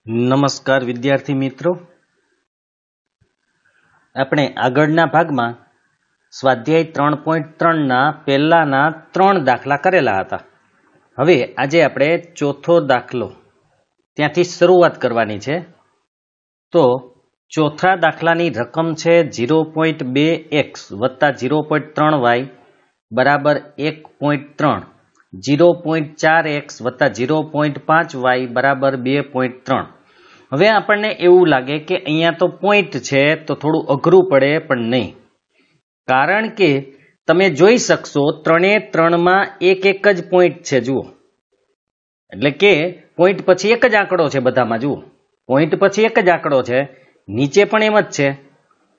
નમસ્કાર વિદ્યાર્થી મિત્રો, આપણે આગળના ભાગમાં સ્વાધ્યાય 3.3ના પહેલાના 3 દાખલા કરેલા હતા. હવે આજે આપણે ચોથો દાખલો ત્યાંથી શરૂઆત કરવાની છે. તો ચોથા દાખલાની રકમ છે 0.2x વત્તા 0.3y બરાબર 1.3, 0.4x વત્તા 0.5y બરાબર 2.3. હવે આપણને એવું લાગે કે અહીંયા તો પોઈન્ટ છે તો થોડું અઘરું પડે, પણ નહીં, કારણ કે તમે જોઈ શકશો ત્રણે ત્રણમાં એક જ પોઈન્ટ છે. જુઓ, એટલે કે પોઈન્ટ પછી એક જ આંકડો છે બધામાં. જુઓ, પોઈન્ટ પછી એક જ આંકડો છે, નીચે પણ એમ જ છે.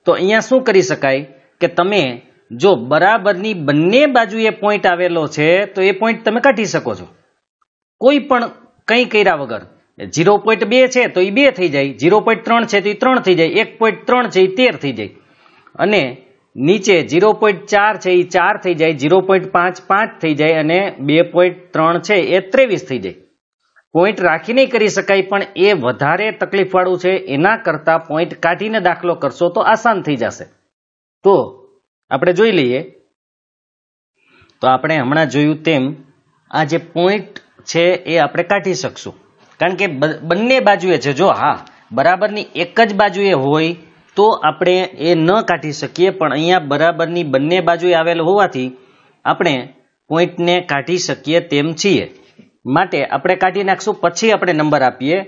તો અહીંયા શું કરી શકાય કે તમે જો બરાબરની બંને બાજુએ પોઈન્ટ આવેલો છે તો એ પોઈન્ટ તમે કાઢી શકો છો, કોઈ પણ કંઈ કર્યા વગર. 0.2 છે તો એ 2 થઈ જાય, 0.3 છે તો એ 3 થઈ જાય, 1.3 છે એ 13 થઈ જાય, અને નીચે 0.4 છે એ 4 થઈ જાય, 0.5 5 થઈ જાય, અને 2.3 છે એ 23 થઈ જાય. પોઈન્ટ રાખીને કરી શકાય, પણ એ વધારે તકલીફ વાળું છે. એના કરતા પોઈન્ટ કાઢીને દાખલો કરશો તો આસાન થઈ જશે. તો આપણે જોઈ લઈએ. તો આપણે હમણાં જોયું તેમ આ જે પોઈન્ટ છે એ આપણે કાઢી શકશું, કારણ કે બંને બાજુએ છે. જો હા બરાબરની એક જ બાજુએ હોય તો આપણે એ ન કાઢી શકીએ, પણ અહીંયા બરાબરની બંને બાજુએ આવેલ હોવાથી આપણે પોઈન્ટને કાઢી શકીએ તેમ છીએ. માટે આપણે કાઢી નાખશું, પછી આપણે નંબર આપીએ.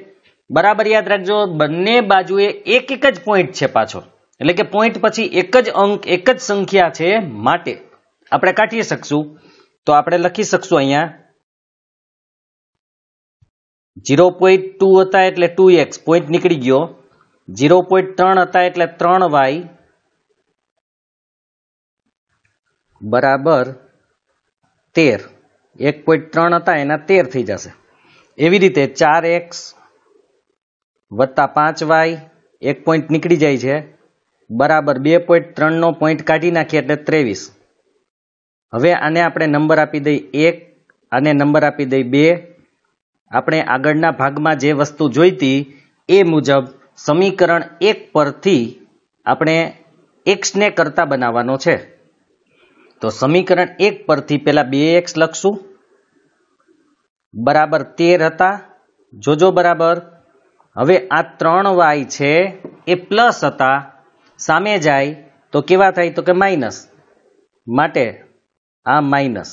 બરાબર યાદ રાખજો, બંને બાજુએ એક જ પોઈન્ટ છે પાછો, એટલે કે પોઈન્ટ પછી એક જ અંક, એક જ સંખ્યા છે, માટે આપણે કાઢી શકશું. તો આપણે લખી શકશું અહીંયા 0.2 હતા એટલે 2x, પોઈન્ટ નીકળી ગયો. 0.3 હતા એટલે 3y બરાબર 13. 1.3 હતા એના 13 થઈ જશે. એવી રીતે 4x વત્તા 5y, એક પોઈન્ટ નીકળી જાય છે, બરાબર 2.3 નો પોઈન્ટ કાઢી નાખીએ એટલે 23. હવે આને આપણે નંબર આપી દઈ 1, આને નંબર આપી દઈ 2. આપણે આગળના ભાગમાં જે વસ્તુ જોઈતી એ મુજબ સમીકરણ 1 પરથી આપણે x ને કરતા બનાવવાનો છે. તો સમીકરણ 1 પરથી પેલા 2x લખશું, બરાબર 13 હતા. જોજો બરાબર. હવે આ 3y છે એ પ્લસ હતા, સામે જાય તો કેવા થાય તો કે માઇનસ, માટે આ માઇનસ.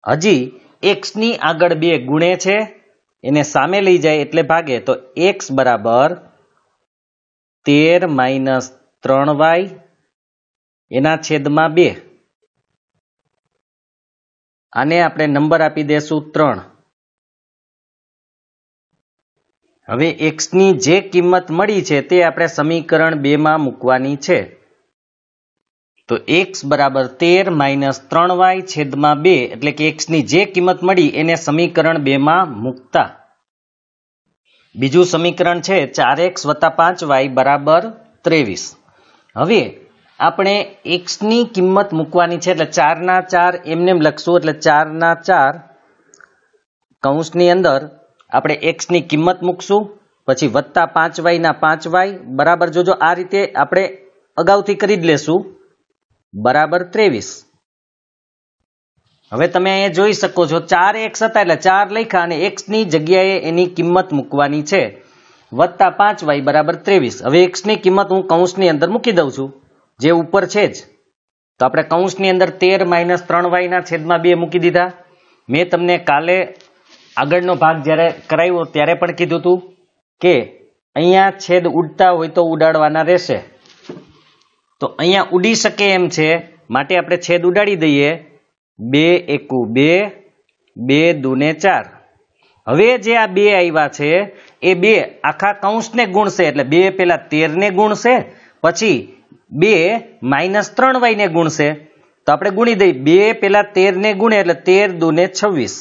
હજી x ની આગળ 2 ગુણે છે, એને સામે લઈ જાય એટલે ભાગે, તો x બરાબર 13 - 3y એના છેદમાં 2. આને આપણે નંબર આપી દેશું 3. હવે x ની જે કિંમત મળી છે તે આપણે સમીકરણ 2 માં મૂકવાની છે. તો x બરાબર 13 - 3y છેદમાં 2, એટલે કે x ની જે કિંમત મળી એને સમીકરણ 2 માં મૂકતા. બીજું સમીકરણ છે 4x વત્તા 5y બરાબર 23. હવે આપણે x ની કિંમત મૂકવાની છે, એટલે 4 ના 4 એમને લખશું, એટલે 4 ના 4 કૌંસની અંદર આપણે x ની કિંમત મૂકશું, પછી વત્તા 5y ના 5y બરાબર. જોજો આ રીતે આપણે અગાઉથી કરી જ લેશું, બરાબર 23. હવે તમે અહીંયા જોઈ શકો છો 4x હતા એટલે 4 લખ્યા, અને x ની જગ્યાએ એની કિંમત મૂકવાની છે, વત્તા 5y બરાબર 23. હવે x ની કિંમત હું કૌંસની અંદર મૂકી દઉં છું, જે ઉપર છે જ. તો આપણે કૌંસની અંદર 13 - 3y ના છેદમાં 2 મૂકી દીધા. મેં તમને કાલે આગળનો ભાગ જ્યારે કરાવ્યો ત્યારે પણ કીધું હતું કે અહીંયા છેદ ઉડતા હોય તો ઉડાડવાના રહેશે. તો અહીંયા ઉડી શકે એમ છે, માટે આપણે છેદ ઉડાડી દઈએ. 2 × 2, 2 × 2 = 4. હવે જે આ 2 આવ્યા છે એ 2 આખા કૌંસને ગુણશે, એટલે 2 પેલા 13 ને ગુણશે, પછી 2 - 3y ને ગુણશે. તો આપણે ગુણી દઈએ. 2 પેલા 13 ને ગુણે એટલે 13 × 2 = 26.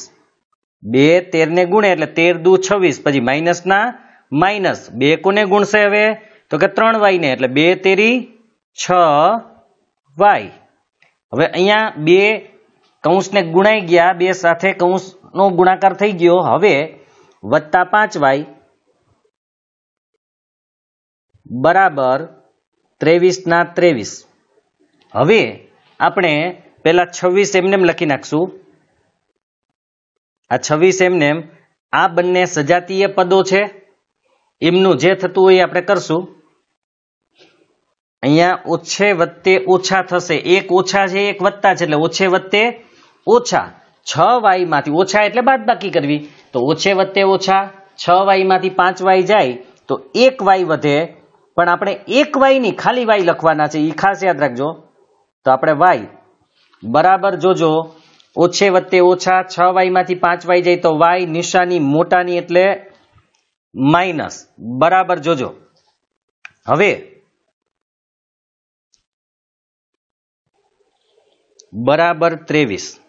2 13 ને ગુણે એટલે 13 × 2 = 26, પછી માઇનસ ના માઇનસ. 2 કોને ગુણશે હવે તો કે 3y ને, એટલે 2 તેરી 6y. હવે અહીંયા 2 કૌંસને ગુણાઈ ગયા, 2 સાથે કૌંસનો ગુણાકાર થઈ ગયો. હવે વત્તા 5y બરાબર 23/23. હવે આપણે પેલા 26 એમનેમ લખી નાખશું. આ 26 એમનેમ, આ બંને સજાતીય પદો છે, એમનું જે થતું હોય આપણે કરશું. અહીંયા ઓછે વત્તે ઓછા થશે, એક ઓછા છે એક વત્તા છે એટલે ઓછે વત્તે ઓછા. 6y માંથી ઓછા એટલે બાદબાકી કરવી, તો ઓછે વત્તે ઓછા 6y માંથી 5y જાય તો 1y વધે, પણ આપણે 1y ની ખાલી y લખવાના છે, એ ખાસ યાદ રાખજો. તો આપણે y બરાબર જોજો, ઓછે વત્તે ઓછા 6y માંથી 5y જાય તો y નિશાની મોટાની એટલે માઇનસ, બરાબર જોજો. હવે બરાબર 23.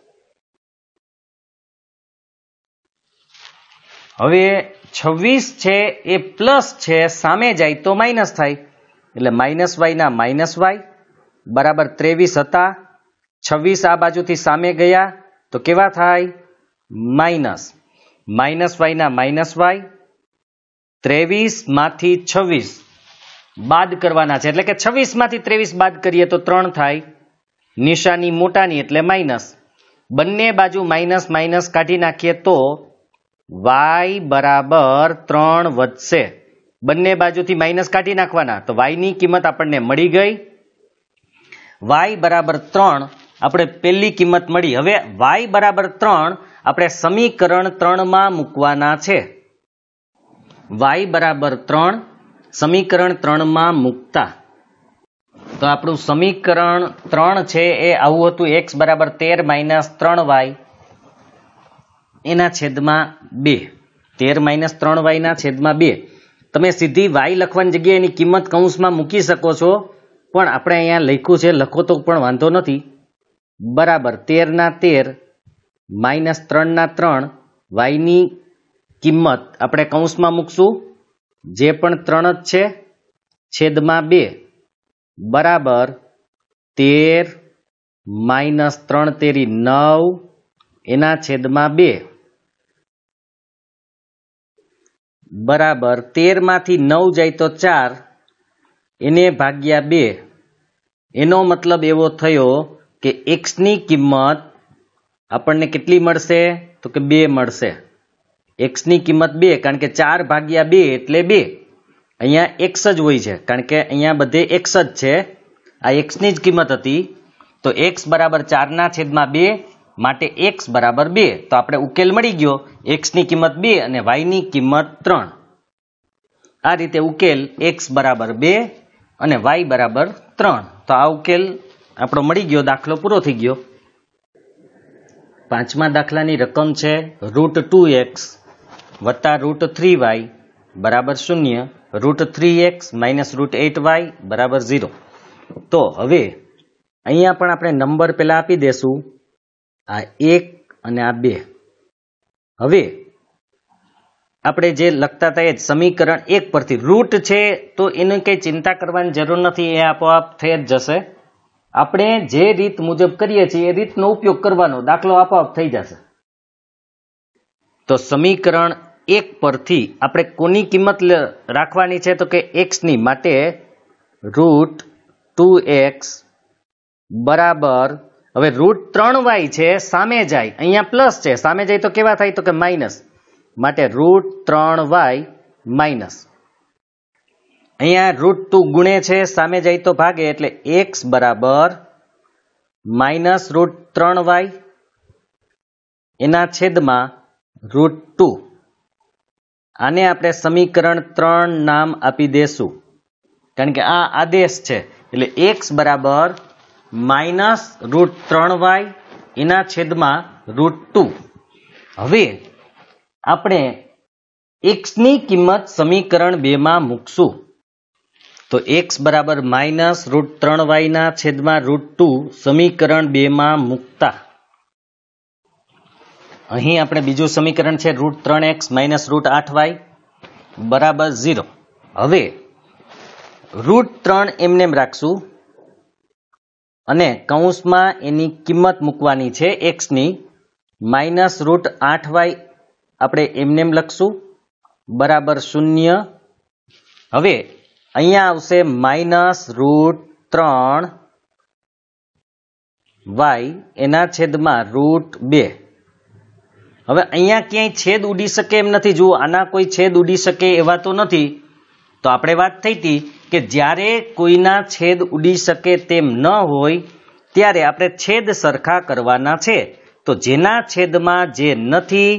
હવે 26 છે એ પ્લસ છે, સામે જાય તો માઇનસ થાય, એટલે -y ના -y બરાબર 23 હતા. 26 આ બાજુથી સામે ગયા તો કેવા થાય? માઇનસ. -y ના -y. 23 માંથી 26 બાદ કરવાના છે, એટલે કે 26 માંથી 23 બાદ કરીએ તો 3 થાય, નિશાની મોટાની એટલે માઇનસ. બંને બાજુ માઇનસ માઇનસ કાઢી નાખીએ તો y બરાબર 3 વધશે. બંને બાજુથી માઇનસ કાઢી નાખવાના તો y ની કિંમત આપણને મળી ગઈ. y બરાબર 3 આપણે પહેલી કિંમત મળી. હવે y બરાબર 3 આપણે સમીકરણ 3 માં મૂકવાના છે. y બરાબર 3 સમીકરણ 3 માં મૂકતા તો આપણું સમીકરણ 3 છે એ આવું હતું, x બરાબર 13 - 3y એના છેદમાં 2. 13 - 3y ના છેદમાં 2. તમે સીધી y લખવાની જગ્યાએ એની કિંમત કૌંસમાં મૂકી શકો છો, પણ આપણે અહીંયા લખ્યું છે, લખો તો પણ વાંધો નથી. બરાબર 13 - 3 y ની કિંમત આપણે કૌંસમાં મૂકશું, જે પણ 3 જ છે, છેદમાં 2 બરાબર 13 - 3 તેરી 9 એના છેદમાં 2 બરાબર 13 માંથી 9 જાય તો 4 એને ભાગ્યા 2. એનો મતલબ એવો થયો કે x ની કિંમત આપણને કેટલી મળશે? તો કે 2 મળશે. x ની કિંમત 2, કારણ કે 4 ભાગ્યા 2 એટલે 2. અહીંયા x જ હોય છે, કારણ કે અહીંયા બધે x જ છે, આ x ની જ કિંમત હતી. તો x બરાબર 4 ના છેદમાં 2 માટે x બરાબર 2. તો આપણે ઉકેલ મળી ગયો, x ની કિંમત 2 અને y ની કિંમત 3. આ રીતે ઉકેલ x બરાબર 2 અને y બરાબર 3. તો આ ઉકેલ આપણો મળી ગયો, દાખલો પૂરો થઈ ગયો. પાંચમા દાખલાની રકમ છે √2x વત્તા √3y બરાબર 0, √3x - √8y બરાબર 0. તો હવે અહીંયા પણ આપણે નંબર પેલા આપી દેશું, આ 1 અને આ 2. હવે આપણે જે લખતા હતા એ જ સમીકરણ 1 પરથી રૂટ છે તો એની કંઈ ચિંતા કરવાની જરૂર નથી, એ આપોઆપ થઈ જ જશે. આપણે જે રીત મુજબ કરીએ છીએ એ રીતનો ઉપયોગ કરવાનો, દાખલો આપોઆપ થઈ જશે. તો સમીકરણ 1 પરથી આપણે કોની કિંમત રાખવાની છે? તો કે x ની, માટે √2x બરાબર, હવે √3y છે, સામે જાય, અહીંયા પ્લસ છે, સામે જાય તો કેવા થાય? તો કે માઇનસ, માટે √3y માઇનસ. અહીંયા √2 ગુણે છે, સામે જાય તો ભાગે, એટલે x બરાબર -√3y એના છેદમાં √2. આને આપણે સમીકરણ 3 નામ આપી દેશું, કારણ કે આ આદેશ છે. એટલે x બરાબર -√3y એના છેદમાં √2. હવે આપણે x ની કિંમત સમીકરણ 2 માં મૂકશું. તો x બરાબર -√3y ના છેદમાં √2 સમીકરણ 2 માં મૂકતા અહીં આપણે બીજું સમીકરણ છે √3x - √8y બરાબર 0. હવે √3 એમને રાખશું અને કૌંસમાં એની કિંમત મૂકવાની છે x ની, -√8y આપણે એમને લખશું બરાબર 0. હવે અહીંયા આવશે -√3y એના છેદમાં √2. હવે અહીંયા ક્યાંય છેદ ઉડી શકે એમ નથી. જુઓ, આના કોઈ છેદ ઉડી શકે એવા તો નથી. તો આપણે વાત થઈ હતી કે જ્યારે કોઈના છેદ ઉડી શકે તેમ ન હોય ત્યારે આપણે છેદ સરખા કરવાના છે. તો જેના છેદમાં જે નથી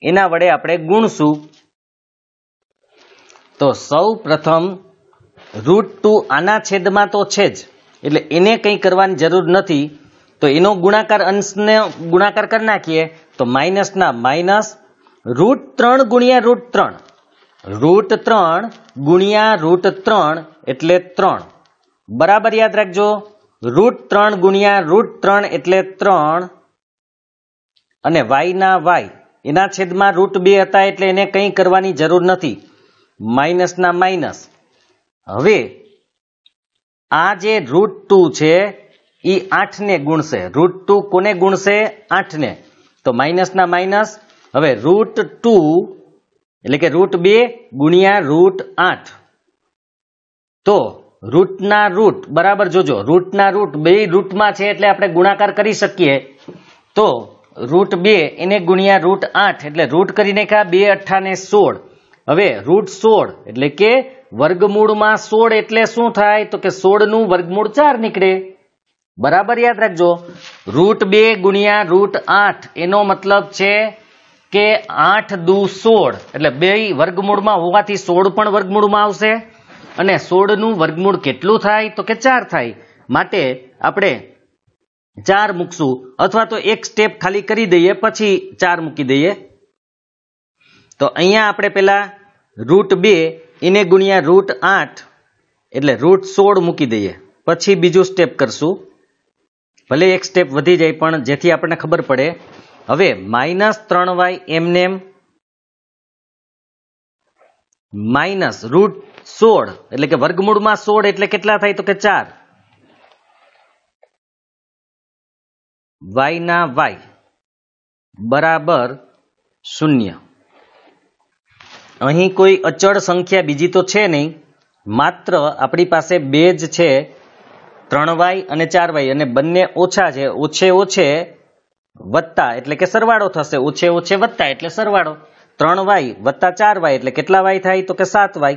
એના વડે આપણે ગુણશું. તો સૌ પ્રથમ √2 આના છેદમાં તો છે જ, એટલે એને કંઈ કરવાની જરૂર નથી. તો એનો ગુણાકાર, અંશને ગુણાકાર કરી નાખીએ તો માઇનસના માઇનસ √3 ગુણ્યા √3. √3 ગુણ્યા √3 એટલે 3. બરાબર યાદ રાખજો. √3 ગુણ્યા √3 એટલે 3. અને y ના y એના છેદમાં √2 હતા એટલે એને કંઈ કરવાની જરૂર નથી. માઇનસના માઇનસ. હવે આ જે √2 છે એ 8 ને ગુણશે. √2 કોને ગુણશે? 8 ને. તો માઇનસના માઇનસ. હવે √2 એટલે કે √2 ગુણ્યા √8. તો રૂટના રૂટ બરાબર જોજો, રૂટના રૂટ બે રૂટમાં છે એટલે આપણે ગુણાકાર કરી શકીએ. તો √2 એને ગુણ્યા √8 એટલે રૂટ કરી નાખ્યા. 2 8 ને 16. હવે √16 એટલે કે વર્ગમૂળમાં 16 એટલે શું થાય? તો કે 16 નું વર્ગમૂળ 4 નીકળે. બરાબર યાદ રાખજો. √2 ગુણ્યા √8 એનો મતલબ છે કે 8 દુ 16 એટલે બે વર્ગમૂળમાં હોવાથી 16 પણ વર્ગમૂળમાં આવશે. અને 16 નું વર્ગમૂળ કેટલું થાય? તો કે 4 થાય. માટે આપણે 4 મૂકશું, અથવા તો એક સ્ટેપ ખાલી કરી દઈએ પછી 4 મૂકી દઈએ. તો અહીંયા આપણે પેલા √2 એને ગુણ્યા √8 એટલે √16 મૂકી દઈએ. પછી બીજું સ્ટેપ કરશું. ભલે એક સ્ટેપ વધી જાય પણ જેથી આપણને ખબર પડે. હવે -3y એમનેમ માઇનસ √16 એટલે કે વર્ગમૂળમાં 16 એટલે કેટલા થાય? તો કે 4. y ના y બરાબર 0. અહીં કોઈ અચળ સંખ્યા બીજી તો છે નહીં, માત્ર આપણી પાસે બે જ છે, 3y અને 4y, અને બંને ઓછા છે. ઓછે ઓછે વત્તા એટલે કે સરવાળો થશે. ઓછે ઓછે વત્તા એટલે સરવાળો. 3y વત્તા 4y એટલે કેટલા y થાય? તો કે 7y.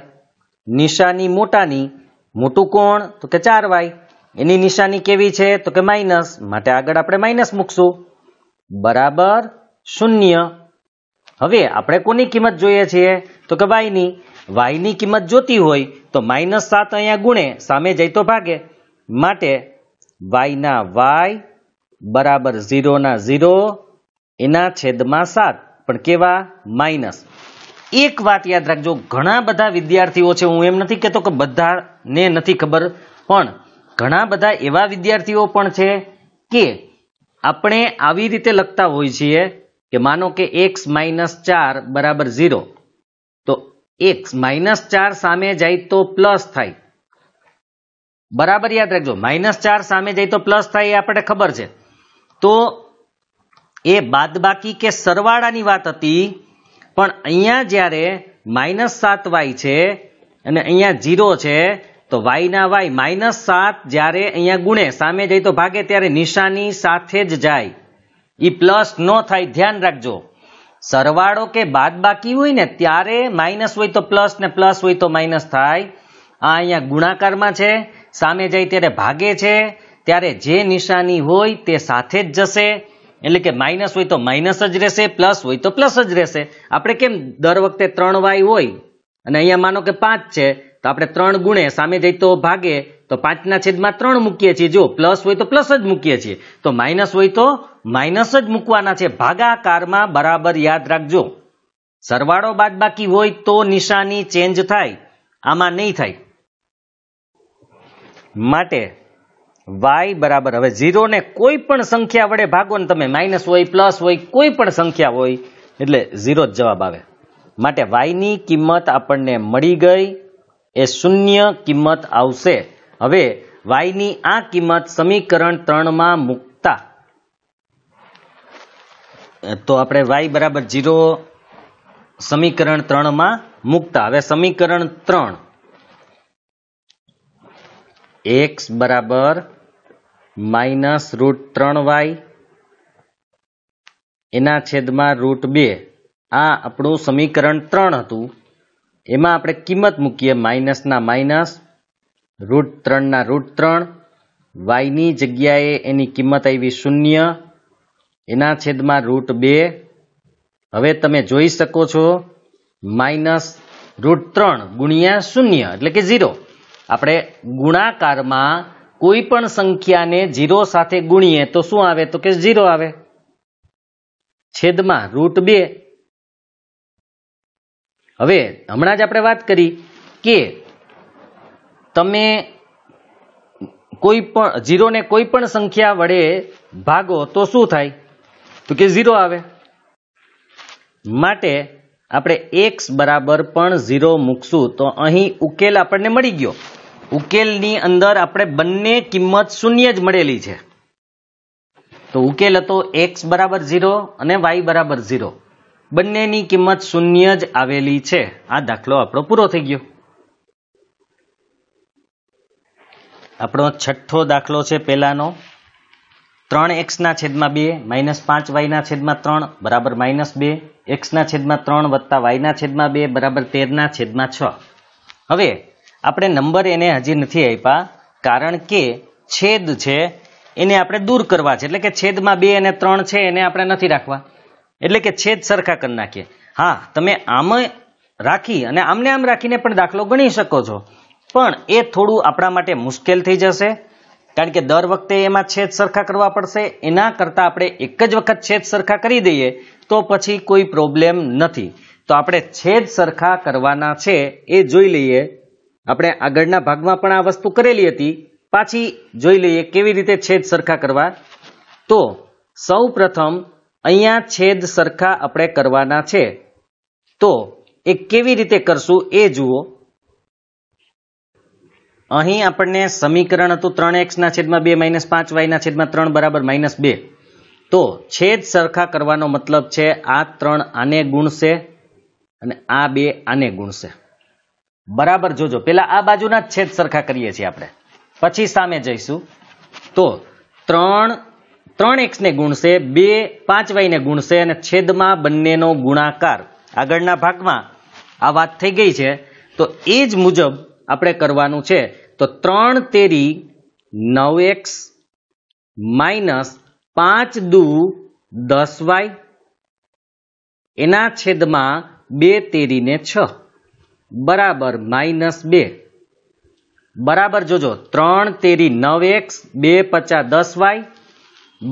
નિશાની મોટાની, મોટું કોણ? તો કે 4y. એની નિશાની કેવી છે? તો કે માઇનસ, માટે આગળ આપણે માઇનસ મૂકશું. બરાબર 0. હવે આપણે કોની કિંમત જોઈએ છીએ? તો કે y ની. y ની કિંમત જોતી હોય તો -7 અહીંયા ગુણે, સામે જાય તો ભાગે. માટે y ના y બરાબર 0 ના 0 એના છેદમાં 7. પણ કેવા? માઇનસ. એક વાત યાદ રાખજો, ઘણા બધા વિદ્યાર્થીઓ છે, હું એમ નથી કહેતો કે બધાને નથી ખબર, પણ ઘણા બધા એવા વિદ્યાર્થીઓ પણ છે કે આપણે આવી રીતે લખતા હોઈએ છીએ કે માનો કે x -4 બરાબર 0. તો x -4 સામે જાય તો પ્લસ થાય. બરાબર યાદ રાખજો, -4 સામે જાય તો પ્લસ થાય એ આપણે ખબર છે. તો એ બાદબાકી કે સરવાળાની વાત હતી. પણ અહીંયા જ્યારે -7y છે અને અહીંયા 0 છે તો y ના y -7 જ્યારે અહીંયા ગુણે, સામે જાય તો ભાગે, ત્યારે નિશાની સાથે જ જાય. એ પ્લસ ન થાય, ધ્યાન રાખજો. સરવાળો કે બાદબાકી હોય ને ત્યારે માઇનસ હોય તો પ્લસ ને પ્લસ હોય તો માઇનસ થાય. આ અહીંયા ગુણાકારમાં છે, સામે જાય ત્યારે ભાગે છે, ત્યારે જે નિશાની હોય તે સાથે જ જશે. એટલે કે માઇનસ હોય તો માઇનસ જ રહેશે, પ્લસ હોય તો પ્લસ જ રહેશે. આપણે કેમ દર વખતે 3y હોય અને અહીંયા માનો કે 5 છે તો આપણે 3 ગુણે, સામે જાય તો ભાગે, તો 5 ના છેદમાં 3 મૂકીએ છીએ. જો પ્લસ હોય તો પ્લસ જ મૂકીએ છીએ, તો માઇનસ હોય તો માઇનસ જ મૂકવાના છે ભાગાકારમાં. બરાબર યાદ રાખજો. સરવાળો બાદબાકી હોય તો નિશાની ચેન્જ થાય, આમાં નહીં થાય. માટે y બરાબર, હવે 0 ને કોઈ પણ સંખ્યા વડે ભાગો ને તમે, માઇનસ હોય પ્લસ હોય કોઈ પણ સંખ્યા હોય એટલે 0 જ જવાબ આવે. માટે y ની કિંમત આપણને મળી ગઈ, એ 0 કિંમત આવશે. હવે y ની આ કિંમત સમીકરણ 3 માં મૂકતા તો આપણે y બરાબર 0 સમીકરણ 3 માં મૂકતા. હવે સમીકરણ 3 x બરાબર -√3y એના છેદમાં √2 આ આપણું સમીકરણ 3 હતું. એમાં આપણે કિંમત મૂકીએ માઇનસના માઇનસ √3ના √3 y ની જગ્યાએ એની કિંમત આવી 0 એના છેદમાં √2. હવે તમે જોઈ શકો છો -√3 ગુણ્યા 0 એટલે કે 0. આપણે ગુણાકારમાં કોઈ પણ સંખ્યાને 0 સાથે ગુણીએ તો શું આવે તો કે 0 આવે છેદમાં √2. હવે હમણાં જ આપણે વાત કરી કે તમે કોઈ પણ 0 ને કોઈ પણ સંખ્યા વડે ભાગો તો શું થાય તો કે 0 આવે. માટે આપણે x બરાબર પણ 0 મૂકશું તો અહીં ઉકેલ આપણને મળી ગયો. ઉકેલની અંદર આપણે બંને કિંમત 0 જ મળેલી છે. તો ઉકેલ હતો x બરાબર 0 અને y બરાબર 0 બંનેની કિંમત 0 જ આવેલી છે. આ દાખલો આપણો પૂરો થઈ ગયો. આપણો છઠ્ઠો દાખલો છે પહેલાનો 3x ના છેદમાં 2 -5y ના છેદમાં 3 બરાબર -2 x ના છેદમાં 3 વત્તા y ના છેદમાં 2 બરાબર 13 ના છેદમાં 6. હવે આપણે નંબર એને હજી નથી આપ્યા કારણ કે છેદ છે એને આપણે દૂર કરવા છે એટલે કે છેદમાં 2 અને 3 છે એને આપણે નથી રાખવા એટલે કે છેદ સરખા કરી નાખીએ. હા તમે આમ રાખી અને આમને આમ રાખીને પણ દાખલો ગણી શકો છો પણ એ થોડું આપણા માટે મુશ્કેલ થઈ જશે કારણ કે દર વખતે એમાં છેદ સરખા કરવા પડશે. એના કરતાં આપણે એક જ વખત છેદ સરખા કરી દઈએ તો પછી કોઈ પ્રોબ્લેમ નથી. તો આપણે છેદ સરખા કરવાના છે એ જોઈ લઈએ. આપણે આગળના ભાગમાં પણ આ વસ્તુ કરેલી હતી, પાછી જોઈ લઈએ કેવી રીતે છેદ સરખા કરવા. તો સૌ પ્રથમ અહીંયા છેદ સરખા આપણે કરવાના છે તો એ કેવી રીતે કરશું એ જુઓ. અહીં આપણને સમીકરણ હતું 3x ના છેદમાં 2 -5y ના છેદમાં 3 બરાબર -2. તો છેદ સરખા કરવાનો મતલબ છે આ 3 આને ગુણશે અને આ 2 આને ગુણશે. બરાબર જોજો, પેલા આ બાજુના જ છેદ સરખા કરીએ છીએ આપણે, પછી સામે જઈશું. તો 3x ને ગુણશે, 2 5y ને ગુણશે અને છેદમાં બંનેનો ગુણાકાર. આગળના ભાગમાં આ વાત થઈ ગઈ છે તો એ જ મુજબ આપણે કરવાનું છે. તો 3 તેરી 9x -5 દુ 10y એના છેદમાં 2 તેરીને 6 બરાબર -2. બરાબર જોજો, 3 તેરી 9x 2 પચા 10y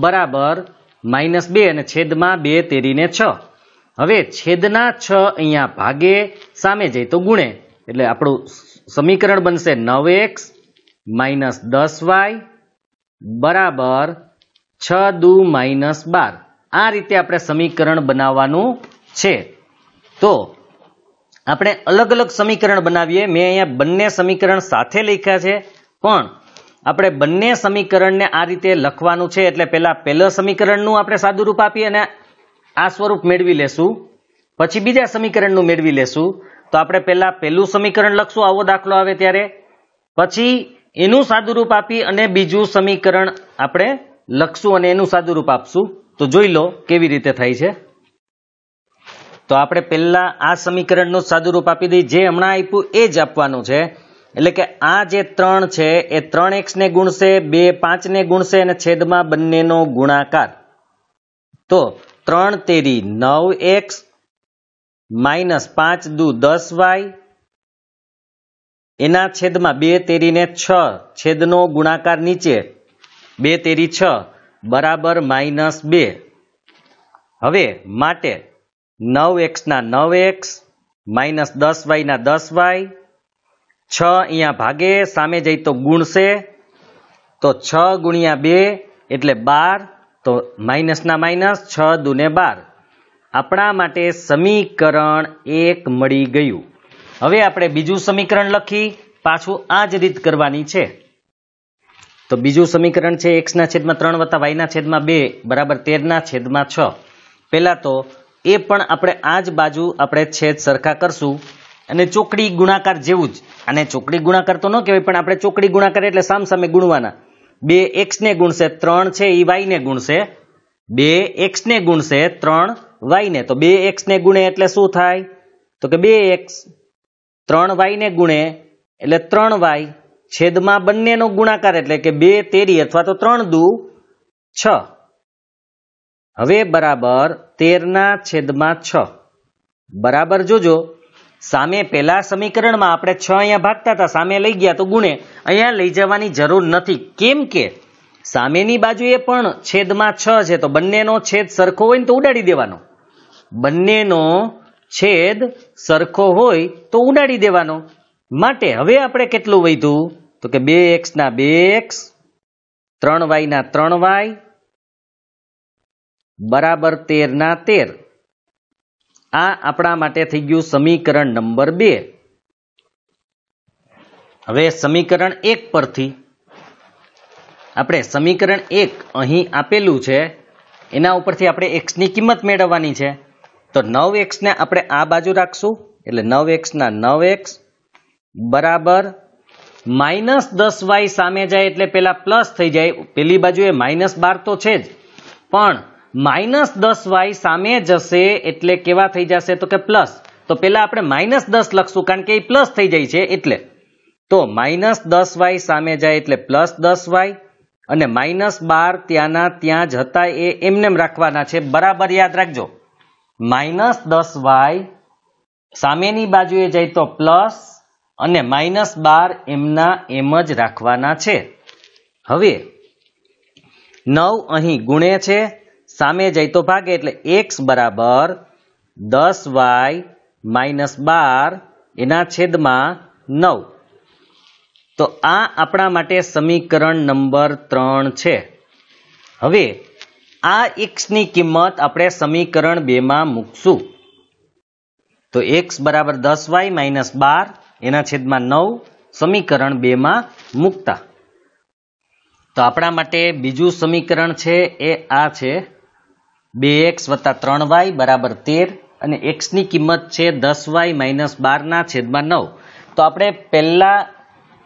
બરાબર -2 અને છેદમાં 2 તેરીને 6. હવે છેદના 6 અહીંયા ભાગે, સામે જાય તો ગુણે, એટલે આપણું સમીકરણ બનશે 9x -10y બરાબર 6 દુ -12. આ રીતે આપણે સમીકરણ બનાવવાનું છે. તો આપણે અલગ અલગ સમીકરણ બનાવીએ. મેં અહીંયા બંને સમીકરણ સાથે લખ્યા છે પણ આપણે બંને સમીકરણને આ રીતે લખવાનું છે એટલે પહેલા સમીકરણનું આપણે સાદું રૂપ આપીએ અને આ સ્વરૂપ મેળવી લેશું, પછી બીજા સમીકરણનું મેળવી લેશું. તો આપણે પહેલું સમીકરણ લખશું આવો દાખલો આવે ત્યારે, પછી એનું સાદું રૂપ આપી અને બીજું સમીકરણ આપણે લખશું અને એનું સાદું રૂપ આપશું. તો જોઈ લો કેવી રીતે થાય છે. તો આપણે પહેલા આ સમીકરણનું સાદું રૂપ આપી દઈએ, જે હમણાં આપ્યું એ જ આપવાનું છે. એટલે કે આ જે 3 છે એ 3x ને ગુણશે, 2 5 ને ગુણશે અને છેદમાં બંનેનો ગુણાકાર. તો 3 તેરી 9x -5 દુ 10y એના છેદમાં 2 તેરીને 6 છેદનો ગુણાકાર નીચે 2 તેરી 6 બરાબર -2. હવે માટે 9x ના 9x -10y ના 10y 6 અહીંયા ભાગે, સામે જઈ તો ગુણશે. તો 6 ગુણ્યા 2 એટલે 12. તો માઇનસ ના માઇનસ 6 દુને 12. આપણા માટે સમીકરણ 1 મળી ગયું. હવે આપણે બીજું સમીકરણ લખી, પાછું આ જ રીત કરવાની છે. તો બીજું સમીકરણ છે x ના છેદમાં 3 વત્તા y ના છેદમાં 2 બરાબર 13 ના છેદમાં 6. પહેલા તો એ પણ આપણે આ જ બાજુ આપણે છેદ સરખા કરશું અને ચોકડી ગુણાકાર જેવું જ. આને ચોકડી ગુણાકાર તો ન કહેવાય, પણ આપણે ચોકડી ગુણાકાર એટલે સામસામે ગુણવાના. 2x ને ગુણશે 3 છે એ y ને ગુણશે, 2x ને ગુણશે 3y ને, તો 2x ને ગુણે એટલે શું થાય? તો કે 2x, 3y ને ગુણે એટલે 3y, છેદમાં બંનેનો ગુણાકાર એટલે કે 2 તેરી અથવા તો 3 દુ 6. હવે બરાબર 13/6 બરાબર. જોજો સામે પેલા સમીકરણમાં આપણે 6 અહીંયા ભાગતા હતા, સામે લઈ ગયા તો ગુણે. અહીંયા લઈ જવાની જરૂર નથી, કેમ કે સામેની બાજુએ પણ છેદમાં 6 છે, તો બંનેનો છેદ સરખો હોય ને તો ઉડાડી દેવાનો. બંનેનો છેદ સરખો હોય તો ઉડાડી દેવાનો. માટે હવે આપણે કેટલું વધ્યું? તો કે 2x ના 2x, 3y ના 3y બરાબર 13 ના 13. આ આપણા માટે થઈ ગયું સમીકરણ નંબર 2. હવે સમીકરણ 1 પરથી આપણે સમીકરણ 1 અહીં આપેલું છે, એના ઉપરથી આપણે x ની કિંમત મેળવવાની છે. તો 9x ને આપણે આ બાજુ રાખશું, એટલે 9x ના 9x બરાબર -10y સામે જાય એટલે પેલા પ્લસ થઈ જાય. પેલી બાજુએ -12 તો છે જ, પણ -10y સામે જશે એટલે કેવા થઈ જશે? તો કે પ્લસ. તો પેલા આપણે -10 લખશું, કારણ કે એ પ્લસ થઈ જાય છે એટલે. તો -10y સામે જાય એટલે +10y, અને -12 ત્યાંના ત્યાં જ હતા એ એમનેમ રાખવાના છે. બરાબર યાદ રાખજો, -10y સામેની બાજુએ જાય તો પ્લસ, અને -12 એમના એમ જ રાખવાના છે. હવે 9 અહીં ગુણે છે, સામે જાય તો ભાગે, એટલે x બરાબર 10y - 12 એના છેદમાં 9. તો આ આપણા માટે સમીકરણ નંબર 3 છે. હવે આ x ની કિંમત આપણે સમીકરણ 2 માં મૂકશું. તો x બરાબર 10y - 12 એના છેદમાં 9 સમીકરણ 2 માં મૂકતા. તો આપણા માટે બીજું સમીકરણ છે એ આ છે, 2x + 3y બરાબર 13, અને x ની કિંમત છે 10y - 12 ના છેદમાં 9. તો આપણે પહેલા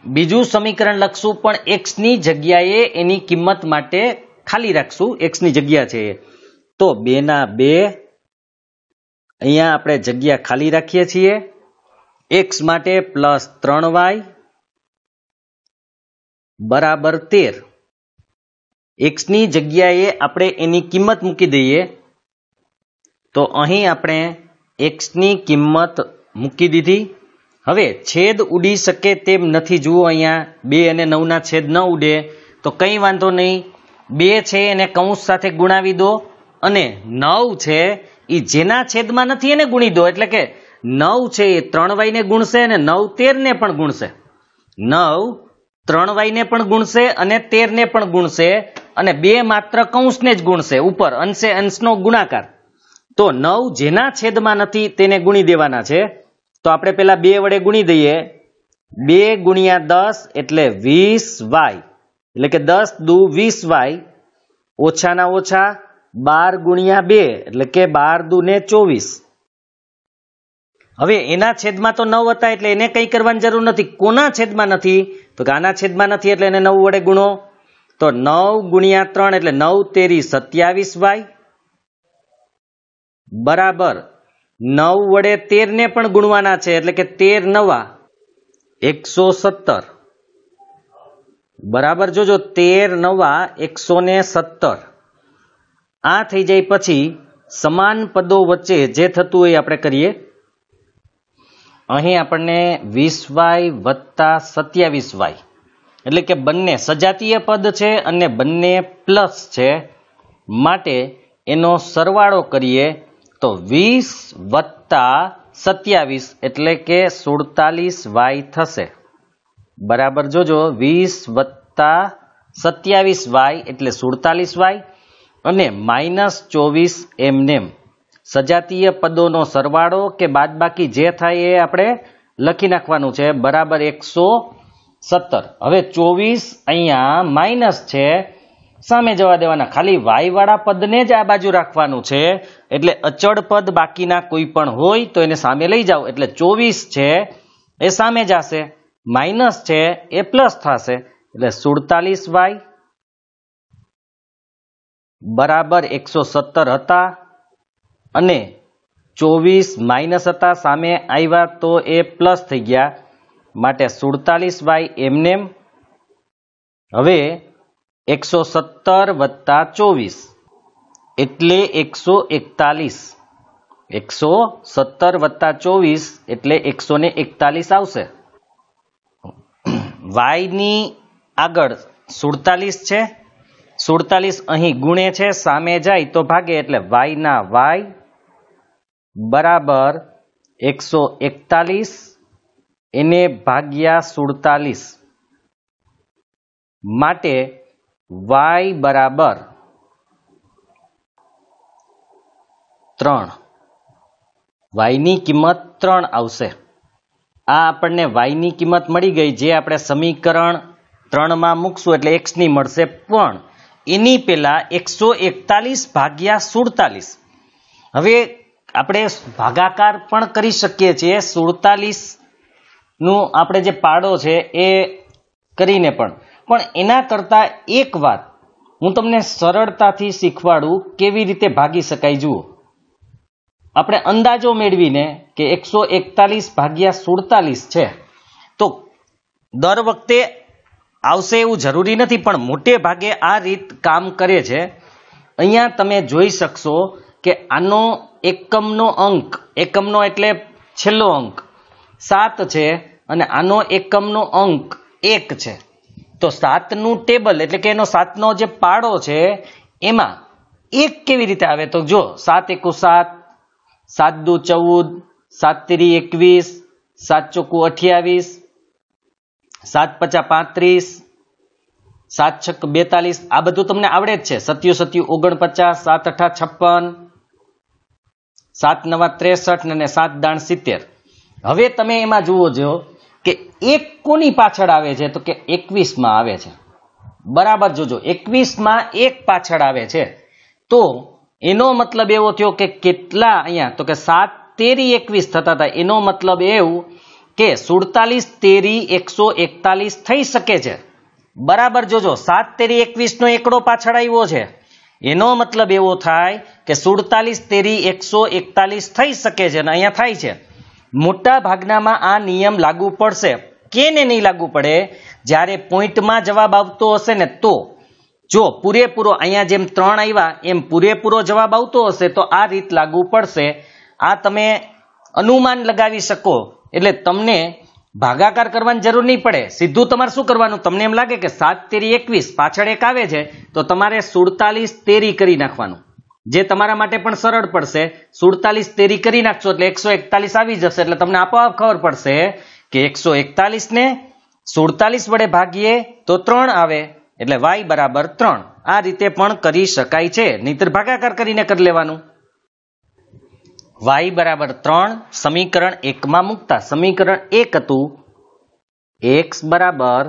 બીજું સમીકરણ લખશું, પણ x ની જગ્યાએ એની કિંમત માટે ખાલી રાખશું. x ની જગ્યા છે તો 2 ના 2, અહીંયા આપણે જગ્યા ખાલી રાખીએ છીએ. x માટે +3y બરાબર 13. x ની જગ્યાએ આપણે એની કિંમત મૂકી દઈએ. તો અહીં આપણે x ની કિંમત મૂકી દીધી. હવે છેદ ઉડી શકે તેમ નથી. જુઓ અહીંયા 2 અને 9 ના છેદ ન ઉડે તો કંઈ વાંધો નહીં, 2 છે એને કૌંસ સાથે ગુણાવી દો, અને 9 છે એ જેના છેદમાં નથી એને ગુણી દો. એટલે કે 9 છે એ 3y ને ગુણશે, અને 9 13 ને પણ ગુણશે. 9 3y ને પણ ગુણશે અને 13 ને પણ ગુણશે, અને 2 માત્ર કૌંસને જ ગુણશે, ઉપર અંશે અંશનો ગુણાકાર. તો 9 જેના છેદમાં નથી તેને ગુણી દેવાના છે. તો આપણે પેલા 2 વડે ગુણી દઈએ. 2 ગુણ્યા 10 એટલે 20y, એટલે કે 10 દુ 20y, ઓછાના ઓછા 12 ગુણ્યા 2 એટલે કે 12 દુ ને 24. હવે એના છેદમાં તો 9 હતા એટલે એને કંઈ કરવાની જરૂર નથી. કોના છેદમાં નથી? તો કે આના છેદમાં નથી એટલે એને 9 વડે ગુણો. તો 9 ગુણ્યા 3 એટલે 9 તેરી 27y બરાબર 9 વડે 13 ને પણ ગુણવાના છે, એટલે કે 13 નવા 117 બરાબર. જોજો 13 નવા 117. આ થઈ જાય પછી સમાન પદો વચ્ચે જે થતું હોય આપણે કરીએ. અહીં આપણને 20y + 27y, એટલે કે બંને સજાતીય પદ છે અને બંને પ્લસ છે, માટે એનો સરવાળો કરીએ તો 20 + 27 એટલે કે 47y થશે. બરાબર. જોજો 20 + 27y એટલે 47y, અને -24 એમનેમ સજાતીય પદોનો સરવાળો કે બાદબાકી જે થાય એ આપણે લખી નાખવાનું છે. બરાબર 117. હવે 24 અહીંયા માઇનસ છે સામે જવા દેવાના. ખાલી વાય વાળા પદને જ આ બાજુ રાખવાનું છે. એટલે અચળ પદ બાકીના કોઈ પણ હોય તો એને સામે લઈ જાઓ. એટલે 24 છે એ સામે જશે, માઇનસ છે એ પ્લસ થશે. એટલે 47y બરાબર 117 હતા અને 24 માઇનસ હતા, સામે આવ્યા તો એ પ્લસ થઈ ગયા, માટે 47y એમનેમ. હવે 117 વત્તા 24 એટલે 141. 117 વત્તા 24 એટલે 141 આવશે. y ની આગળ 47 છે, 47 અહીં ગુણે છે, સામે જાય તો ભાગે, એટલે y ના y બરાબર 141 એને ભાગ્યા 47, માટે y બરાબર 3. y ની કિંમત 3 આવશે. આ આપણને y ની કિંમત મળી ગઈ, જે આપણે સમીકરણ 3 માં મૂકશું એટલે x ની મળશે, પણ એની પહેલા 141 ભાગ્યા 47. હવે આપણે ભાગાકાર પણ કરી શકીએ છીએ. 47 નું આપણે જે પાડો છે એ કરીને પણ એના કરતા એક વાત હું તમને સરળતાથી શીખવાડું કેવી રીતે ભાગી શકાય. જુઓ, આપણે અંદાજો મેળવીને કે 141 ભાગ્યા 47 છે તો દર વખતે આવશે એવું જરૂરી નથી, પણ મોટે ભાગે આ રીત કામ કરે છે. અહીંયા તમે જોઈ શકશો કે આનો એકમનો અંક, એકમનો એટલે છેલ્લો અંક 7 છે અને આનો એકમનો અંક 1 છે. તો 7નું ટેબલ એટલે કે એનો 7નો જે પાડો છે એમાં 1 કેવી રીતે આવે? તો જો 7 એકુ 7, 7 દુ 14, 7 તેરી 21, 7 ચોકુ 28, 7 પચા 35, 7 છક 42, આ બધું તમને આવડે જ છે. 7 7 49, 7 અઠા 56, 7 નવા 63 અને 7 દાણ 70. હવે તમે એમાં જુઓ છો કે એક કોની પાછળ આવે છે? તો કે 21 માં આવે છે. બરાબર જોજો, 21 માં એક પાછળ આવે છે. તો એનો મતલબ એવો થયો કે કેટલા અહીંયા? તો કે 7 તેરી 21 થતા હતા. એનો મતલબ એવું કે 47 તેરી 141 થઈ શકે છે. બરાબર જોજો, 7 તેરી 21 નો એકડો પાછળ આવ્યો છે. એનો મતલબ એવો થાય કે 47 તેરી 141 થઈ શકે છે અને અહીંયા થાય છે. મોટા ભાગનામાં આ નિયમ લાગુ પડશે. કેને નહીં લાગુ પડે? જ્યારે પોઈન્ટમાં જવાબ આવતો હશે ને તો. જો પૂરેપૂરો અહીંયા જેમ 3 આવ્યા એમ પૂરેપૂરો જવાબ આવતો હશે તો આ રીત લાગુ પડશે. આ તમે અનુમાન લગાવી શકો, એટલે તમને ભાગાકાર કરવાની જરૂર નહીં પડે. સીધું તમારે શું કરવાનું? તમને એમ લાગે કે 7 તેરી 21 પાછળ એક આવે છે તો તમારે 47 તેરી કરી નાખવાનું, જે તમારા માટે પણ સરળ પડશે. 47 તેરી કરી નાખશો એટલે 141 આવી જશે. એટલે તમને આપોઆપ ખબર પડશે કે 141 ને 47 વડે ભાગીએ તો 3 આવે, એટલે y બરાબર 3. આ રીતે પણ કરી શકાય છે, નહીતર ભાગાકાર કરીને કરી લેવાનું. y બરાબર 3 સમીકરણ 1 માં મૂકતા. સમીકરણ 1 હતું x બરાબર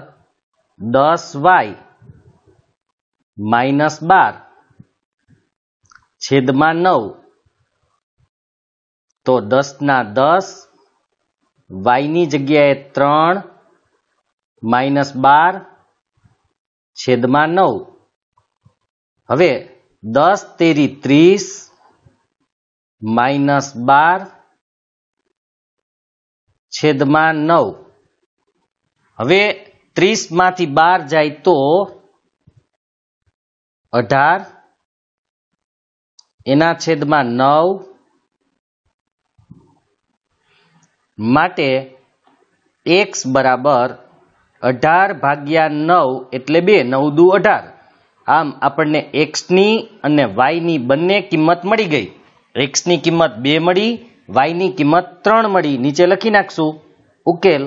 10y માઇનસ 12 છેદમાં 9. તો 10 ના 10, y ની જગ્યાએ 3 માઇનસ 12 છેદમાં 9. હવે 10 તેરી 30 માઇનસ 12 છેદમાં 9. હવે 30 માંથી 12 જાય તો 18 એના છેદમાં 9, માટે x બરાબર 18 ભાગ્યા 9 એટલે 2, 9 દુ 18. આમ આપણને x ની અને y ની બંને કિંમત મળી ગઈ. x ની કિંમત 2 મળી, y ની કિંમત 3 મળી. નીચે લખી નાખશું ઉકેલ.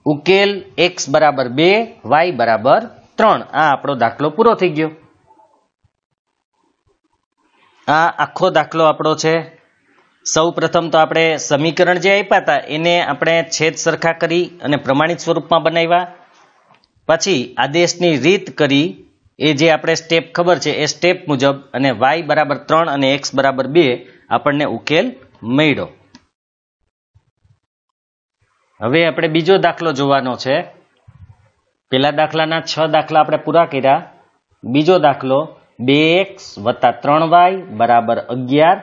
ઉકેલ x બરાબર 2, y બરાબર 3. આ આપણો દાખલો પૂરો થઈ ગયો. આ આખો દાખલો આપણો છે. સૌ પ્રથમ તો આપણે સમીકરણ જે આપ્યા હતા એને આપણે છેદ સરખા કરી અને પ્રમાણિત સ્વરૂપમાં બનાવ્યા. પછી આદેશની રીત કરી એ જે આપણે સ્ટેપ ખબર છે એ સ્ટેપ મુજબ અને y બરાબર 3 અને x બરાબર 2 આપણને ઉકેલ મળ્યો. હવે આપણે બીજો દાખલો જોવાનો છે. પેલા દાખલાના 6 દાખલા આપણે પૂરા કર્યા. બીજો દાખલો 2x + 3y બરાબર 11,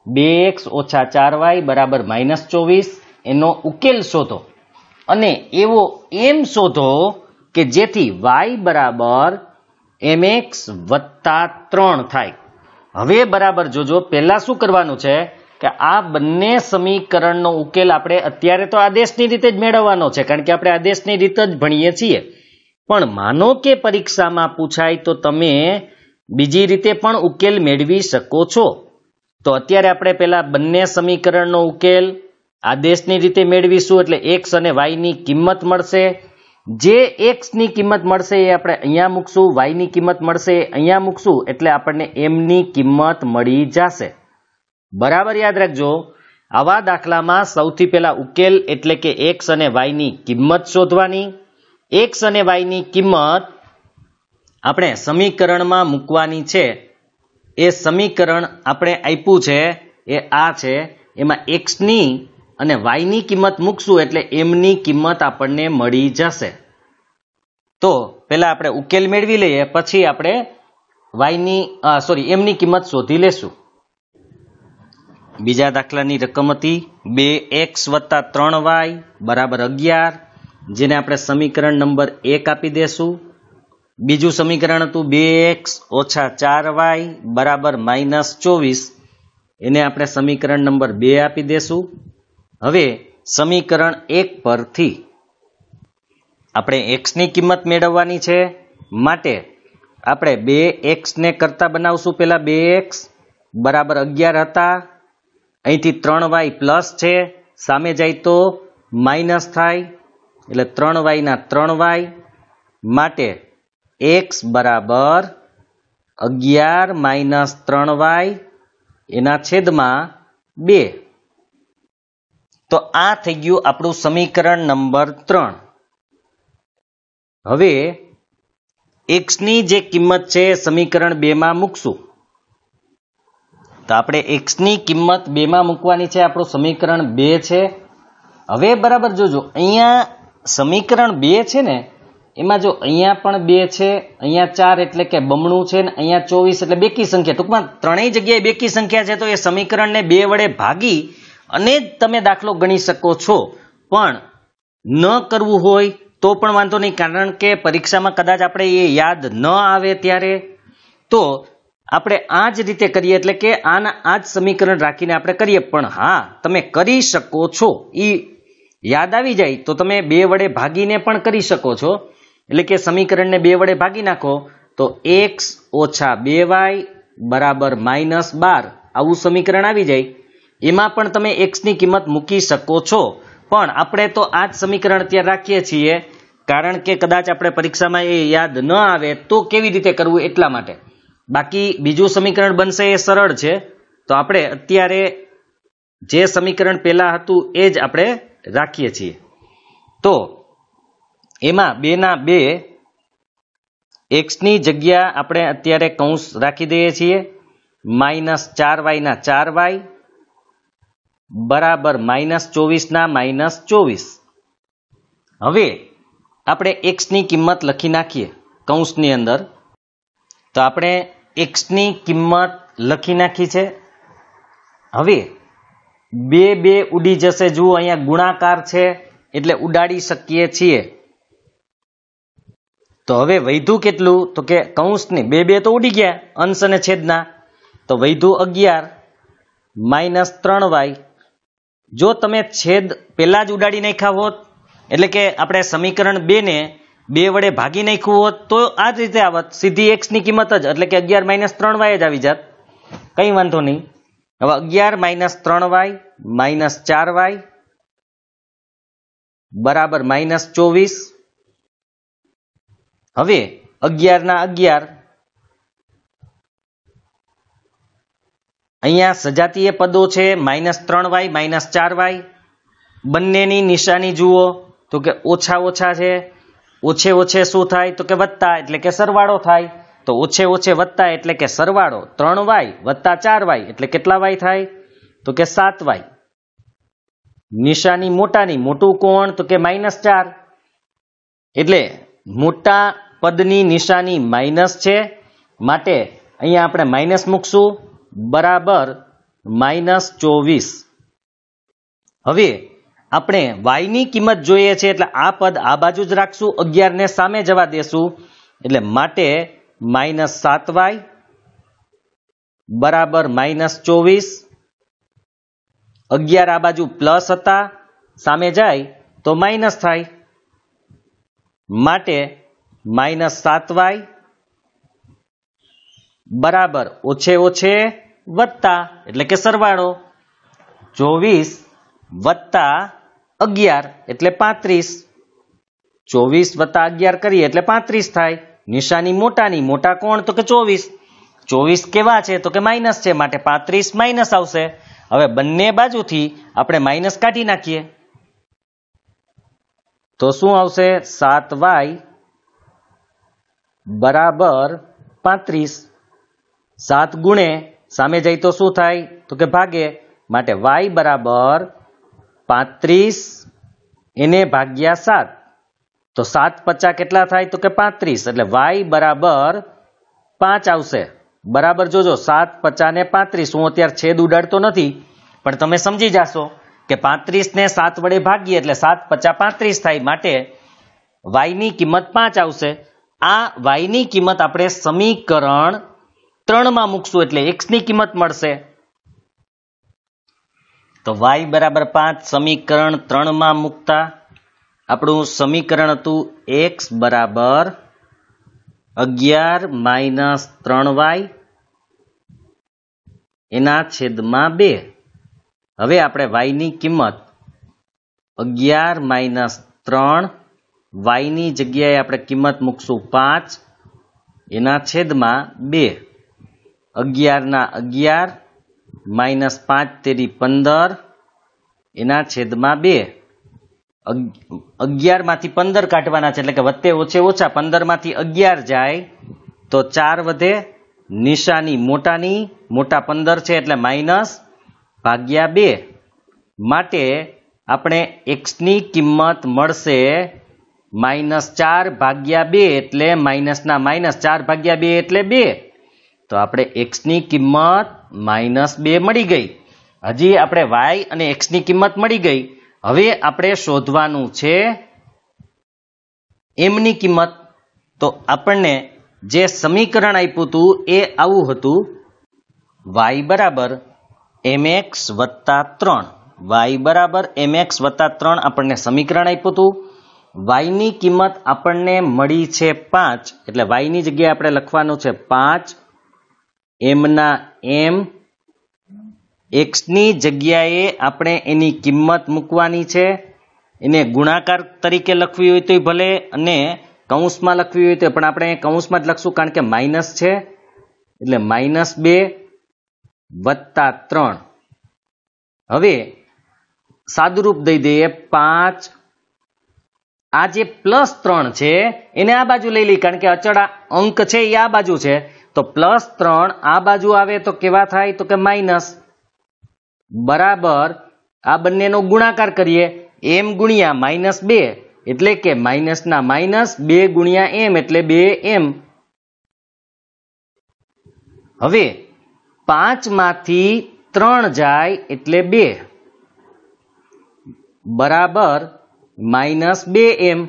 2x - 4y બરાબર -24 એનો ઉકેલ શોધો અને એવો એમ શોધો કે જેથી y બરાબર mx + 3 થાય. હવે બરાબર જોજો, પહેલા શું કરવાનું છે કે આ બંને સમીકરણનો ઉકેલ આપણે અત્યારે તો આદેશની રીતે જ મેળવવાનો છે, કારણ કે આપણે આદેશની રીત જ ભણીએ છીએ. પણ માનો કે પરીક્ષામાં પૂછાય તો તમે બીજી રીતે પણ ઉકેલ મેળવી શકો છો. તો અત્યારે આપણે પહેલા બંને સમીકરણનો ઉકેલ આદેશની રીતે મેળવીશું, એટલે x અને y ની કિંમત મળશે. જે x ની કિંમત મળશે એ આપણે અહીંયા મૂકશું, y ની કિંમત મળશે અહીંયા મૂકશું, એટલે આપણને m ની કિંમત મળી જશે. બરાબર યાદ રાખજો, આવા દાખલામાં સૌથી પહેલા ઉકેલ એટલે કે x અને y ની કિંમત શોધવાની. x અને y ની કિંમત આપણે સમીકરણમાં મૂકવાની છે. એ સમીકરણ આપણે આપ્યું છે એ આ છે. એમાં x ની અને y ની કિંમત મૂકશું એટલે m ની કિંમત આપણને મળી જશે. તો પહેલા આપણે ઉકેલ મેળવી લઈએ, પછી આપણે m ની કિંમત શોધી લેશું. બીજા દાખલાની રકમ હતી 2x + 3y બરાબર 11, જેને આપણે સમીકરણ નંબર 1 આપી દેશું. બીજું સમીકરણ હતું 2x - 4y બરાબર -24, એને આપણે સમીકરણ નંબર 2 આપી દેશું. હવે સમીકરણ 1 પરથી આપણે x ની કિંમત મેળવવાની છે, માટે આપણે 2x ને કરતા બનાવશું. પહેલા 2x બરાબર 11 હતા, અહીંથી 3y પ્લસ છે, સામે જાય તો માઇનસ થાય, એટલે 3y ના 3y, માટે x બરાબર 11 - 3y એના છેદમાં 2. તો આ થઈ ગયું આપણું સમીકરણ નંબર 3. હવે x ની જે કિંમત છે સમીકરણ 2 માં મૂકશું. તો આપણે x ની કિંમત 2 માં મૂકવાની છે. આપણું સમીકરણ 2 છે. હવે બરાબર જોજો, અહીંયા સમીકરણ 2 છે ને, એમાં જો અહીંયા પણ 2 છે, અહીંયા 4 એટલે કે બમણું છે, ને અહીંયા 24 એટલે બેકી સંખ્યા. ટૂંકમાં ત્રણેય જગ્યાએ બેકી સંખ્યા છે, તો એ સમીકરણને 2 વડે ભાગી અને જ તમે દાખલો ગણી શકો છો. પણ ન કરવું હોય તો પણ વાંધો નહીં, કારણ કે પરીક્ષામાં કદાચ આપણે એ યાદ ન આવે ત્યારે તો આપણે આ જ રીતે કરીએ, એટલે કે આ જ સમીકરણ રાખીને આપણે કરીએ. પણ હા, તમે કરી શકો છો, એ યાદ આવી જાય તો તમે 2 વડે ભાગીને પણ કરી શકો છો. એટલે કે સમીકરણને 2 વડે ભાગી નાખો તો x - 2y બરાબર -12 આવું સમીકરણ આવી જાય. એમાં પણ તમે x ની કિંમત મૂકી શકો છો. પણ આપણે તો આ જ સમીકરણ અત્યારે રાખીએ છીએ, કારણ કે કદાચ આપણે પરીક્ષામાં એ યાદ ન આવે તો કેવી રીતે કરવું એટલા માટે. બાકી બીજું સમીકરણ બનશે એ સરળ છે. તો આપણે અત્યારે જે સમીકરણ પહેલા હતું એ જ આપણે રાખીએ છીએ. તો એમાં 2 ના 2, x ની જગ્યા આપણે અત્યારે કૌંસ રાખી દઈએ છીએ, -4y ના 4y બરાબર -24 ના -24. હવે આપણે x ની કિંમત લખી નાખીએ કૌંસની અંદર. તો આપણે x ની કિંમત લખી નાખી છે. હવે 2 ઉડી જશે. જુઓ અહીંયા ગુણાકાર છે એટલે ઉડાડી શકીએ છીએ. તો હવે વધ્યું કેટલું? તો કે કૌંસની 2 તો ઉડી ગયા અંશ અને છેદના, તો વધ્યું 11 - 3y. જો તમે છેદ પહેલા જ ઉડાડી નાખ્યા હોત, એટલે કે આપણે સમીકરણ 2 ને 2 વડે ભાગી નાખ્યું હોત, તો આ જ રીતે આવત, સીધી x ની કિંમત જ, એટલે કે 11 - 3y જ આવી જાત. કંઈ વાંધો નહીં. હવે 11 - 3y -4y બરાબર -24. હવે 11 ના 11, અહીંયા સજાતીય પદો છે, -3y -4y, બંનેની નિશાની જુઓ તો કે ઓછા ઓછા છે. ઓછે ઓછે શું થાય તો કે વત્તા એટલે કે સરવાળો થાય. તો ઓછે ઓછે વત્તા એટલે કે સરવાળો 3y વત્તા 4y એટલે કેટલા y થાય તો કે 7y. નિશાની મોટાની મોટું કોણ તો કે -4 એટલે મોટા પદની નિશાની માઇનસ છે માટે અહીંયા આપણે માઇનસ મૂકશું બરાબર -24. હવે આપણે y ની કિંમત જોઈએ છે એટલે આ પદ આ બાજુ જ રાખશું 11 ને સામે જવા દેશું એટલે માટે -7y બરાબર -24. 11 આ બાજુ પ્લસ હતા સામે જાય તો માઇનસ થાય માટે -7y બરાબર ઓછે ઓછે વત્તા એટલે કે સરવાળો 24 વત્તા 11 એટલે 35. 24 વત્તા 11 કરીએ એટલે 35 થાય. નિશાની મોટાની મોટા કોણ તો કે 24. 24 કેવા છે તો કે માઇનસ છે માટે 35 માઇનસ આવશે. હવે બંને બાજુથી આપણે માઇનસ કાઢી નાખીએ તો શું આવશે 7y બરાબર 35. 7 ગુણે સામે જાય તો શું થાય તો કે ભાગે માટે y બરાબર 35 એને ભાગ્યા 7 તો 7 50 કેટલા થાય તો કે 35 એટલે y બરાબર 5 આવશે. બરાબર જોજો 7 50 ને 35 હું અત્યારે છેદ ઉડાડતો નથી પણ તમે સમજી જાશો કે 35 ને 7 વડે ભાગીએ એટલે 7 50 35 થાય માટે y ની કિંમત 5 આવશે. આ y ની કિંમત આપણે સમીકરણ 3 માં મૂકશું એટલે x ની કિંમત મળશે. તો y બરાબર 5 સમીકરણ 3 માં મૂકતા આપણું સમીકરણ હતું x બરાબર 11 - 3y એના છેદમાં 2. હવે આપણે y ની કિંમત 11 - 3 y ની જગ્યાએ આપણે કિંમત મૂકશું 5 એના છેદમાં 2. 11 ના 11 -5 તેરી 15 એના છેદમાં 2. 11 માંથી 15 કાઢવાના છે એટલે કે વત્તે ઓછે ઓછા 15 માંથી 11 જાય તો 4 વધે. નિશાની મોટાની મોટા 15 છે એટલે માઇનસ ભાગ્યા 2 માટે આપણે x ની કિંમત મળશે -4 ભાગ્યા 2 એટલે માઇનસના માઇનસ 4 ભાગ્યા 2 એટલે 2. તો આપણે x ની કિંમત -2 મળી ગઈ. હજી આપણે y અને x ની કિંમત મળી ગઈ. હવે આપણે શોધવાનું છે m ની કિંમત. તો આપણને જે સમીકરણ આપ્યું હતું એ આવું હતું y બરાબર mx વત્તા 3. y બરાબર mx વત્તા 3 આપણને સમીકરણ આપ્યું હતું. y ની કિંમત આપણને મળી છે 5 એટલે y ની જગ્યાએ આપણે લખવાનું છે 5 m ના m. x ની જગ્યાએ આપણે એની કિંમત મૂકવાની છે. એને ગુણાકાર તરીકે લખવી હોય તો ભલે અને કૌંસમાં લખવી હોય તો પણ આપણે કૌંસમાં જ લખશું કારણ કે માઇનસ છે એટલે -2 વત્તા 3. હવે સાદુરૂપ દઈ દઈએ 5. આ જે +3 છે એને આ બાજુ લઈ લઈ કારણ કે અચળ અંક છે એ આ બાજુ છે તો +3 આ બાજુ આવે તો કેવા થાય તો કે માઇનસ બરાબર આ બંનેનો ગુણાકાર કરીએ m ગુણ્યા -2 એટલે કે માઇનસના માઇનસ 2 ગુણ્યા m એટલે 2m. હવે 5 માંથી 3 જાય એટલે 2 બરાબર -2m.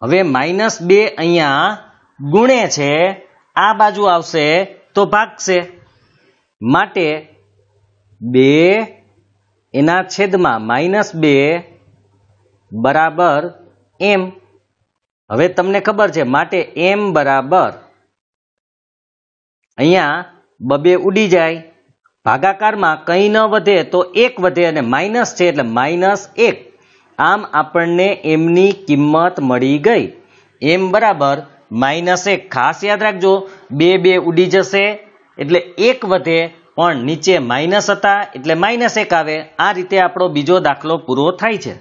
હવે -2 અહીંયા ગુણે છે આ બાજુ આવશે તો ભાગશે માટે 2 એના છેદમાં -2 બરાબર m. હવે તમને ખબર છે માટે m બરાબર અહીંયા 2 ઉડી જાય ભાગાકારમાં કંઈ ન વધે તો 1 વધે અને માઇનસ છે એટલે -1. આમ આપણને m ની કિંમત મળી ગઈ. m બરાબર -1. ખાસ યાદ રાખજો 2 ઉડી જશે એટલે 1 વધે પણ નીચે માઇનસ હતા એટલે -1 આવે. આ રીતે આપણો બીજો દાખલો પૂરો થાય છે.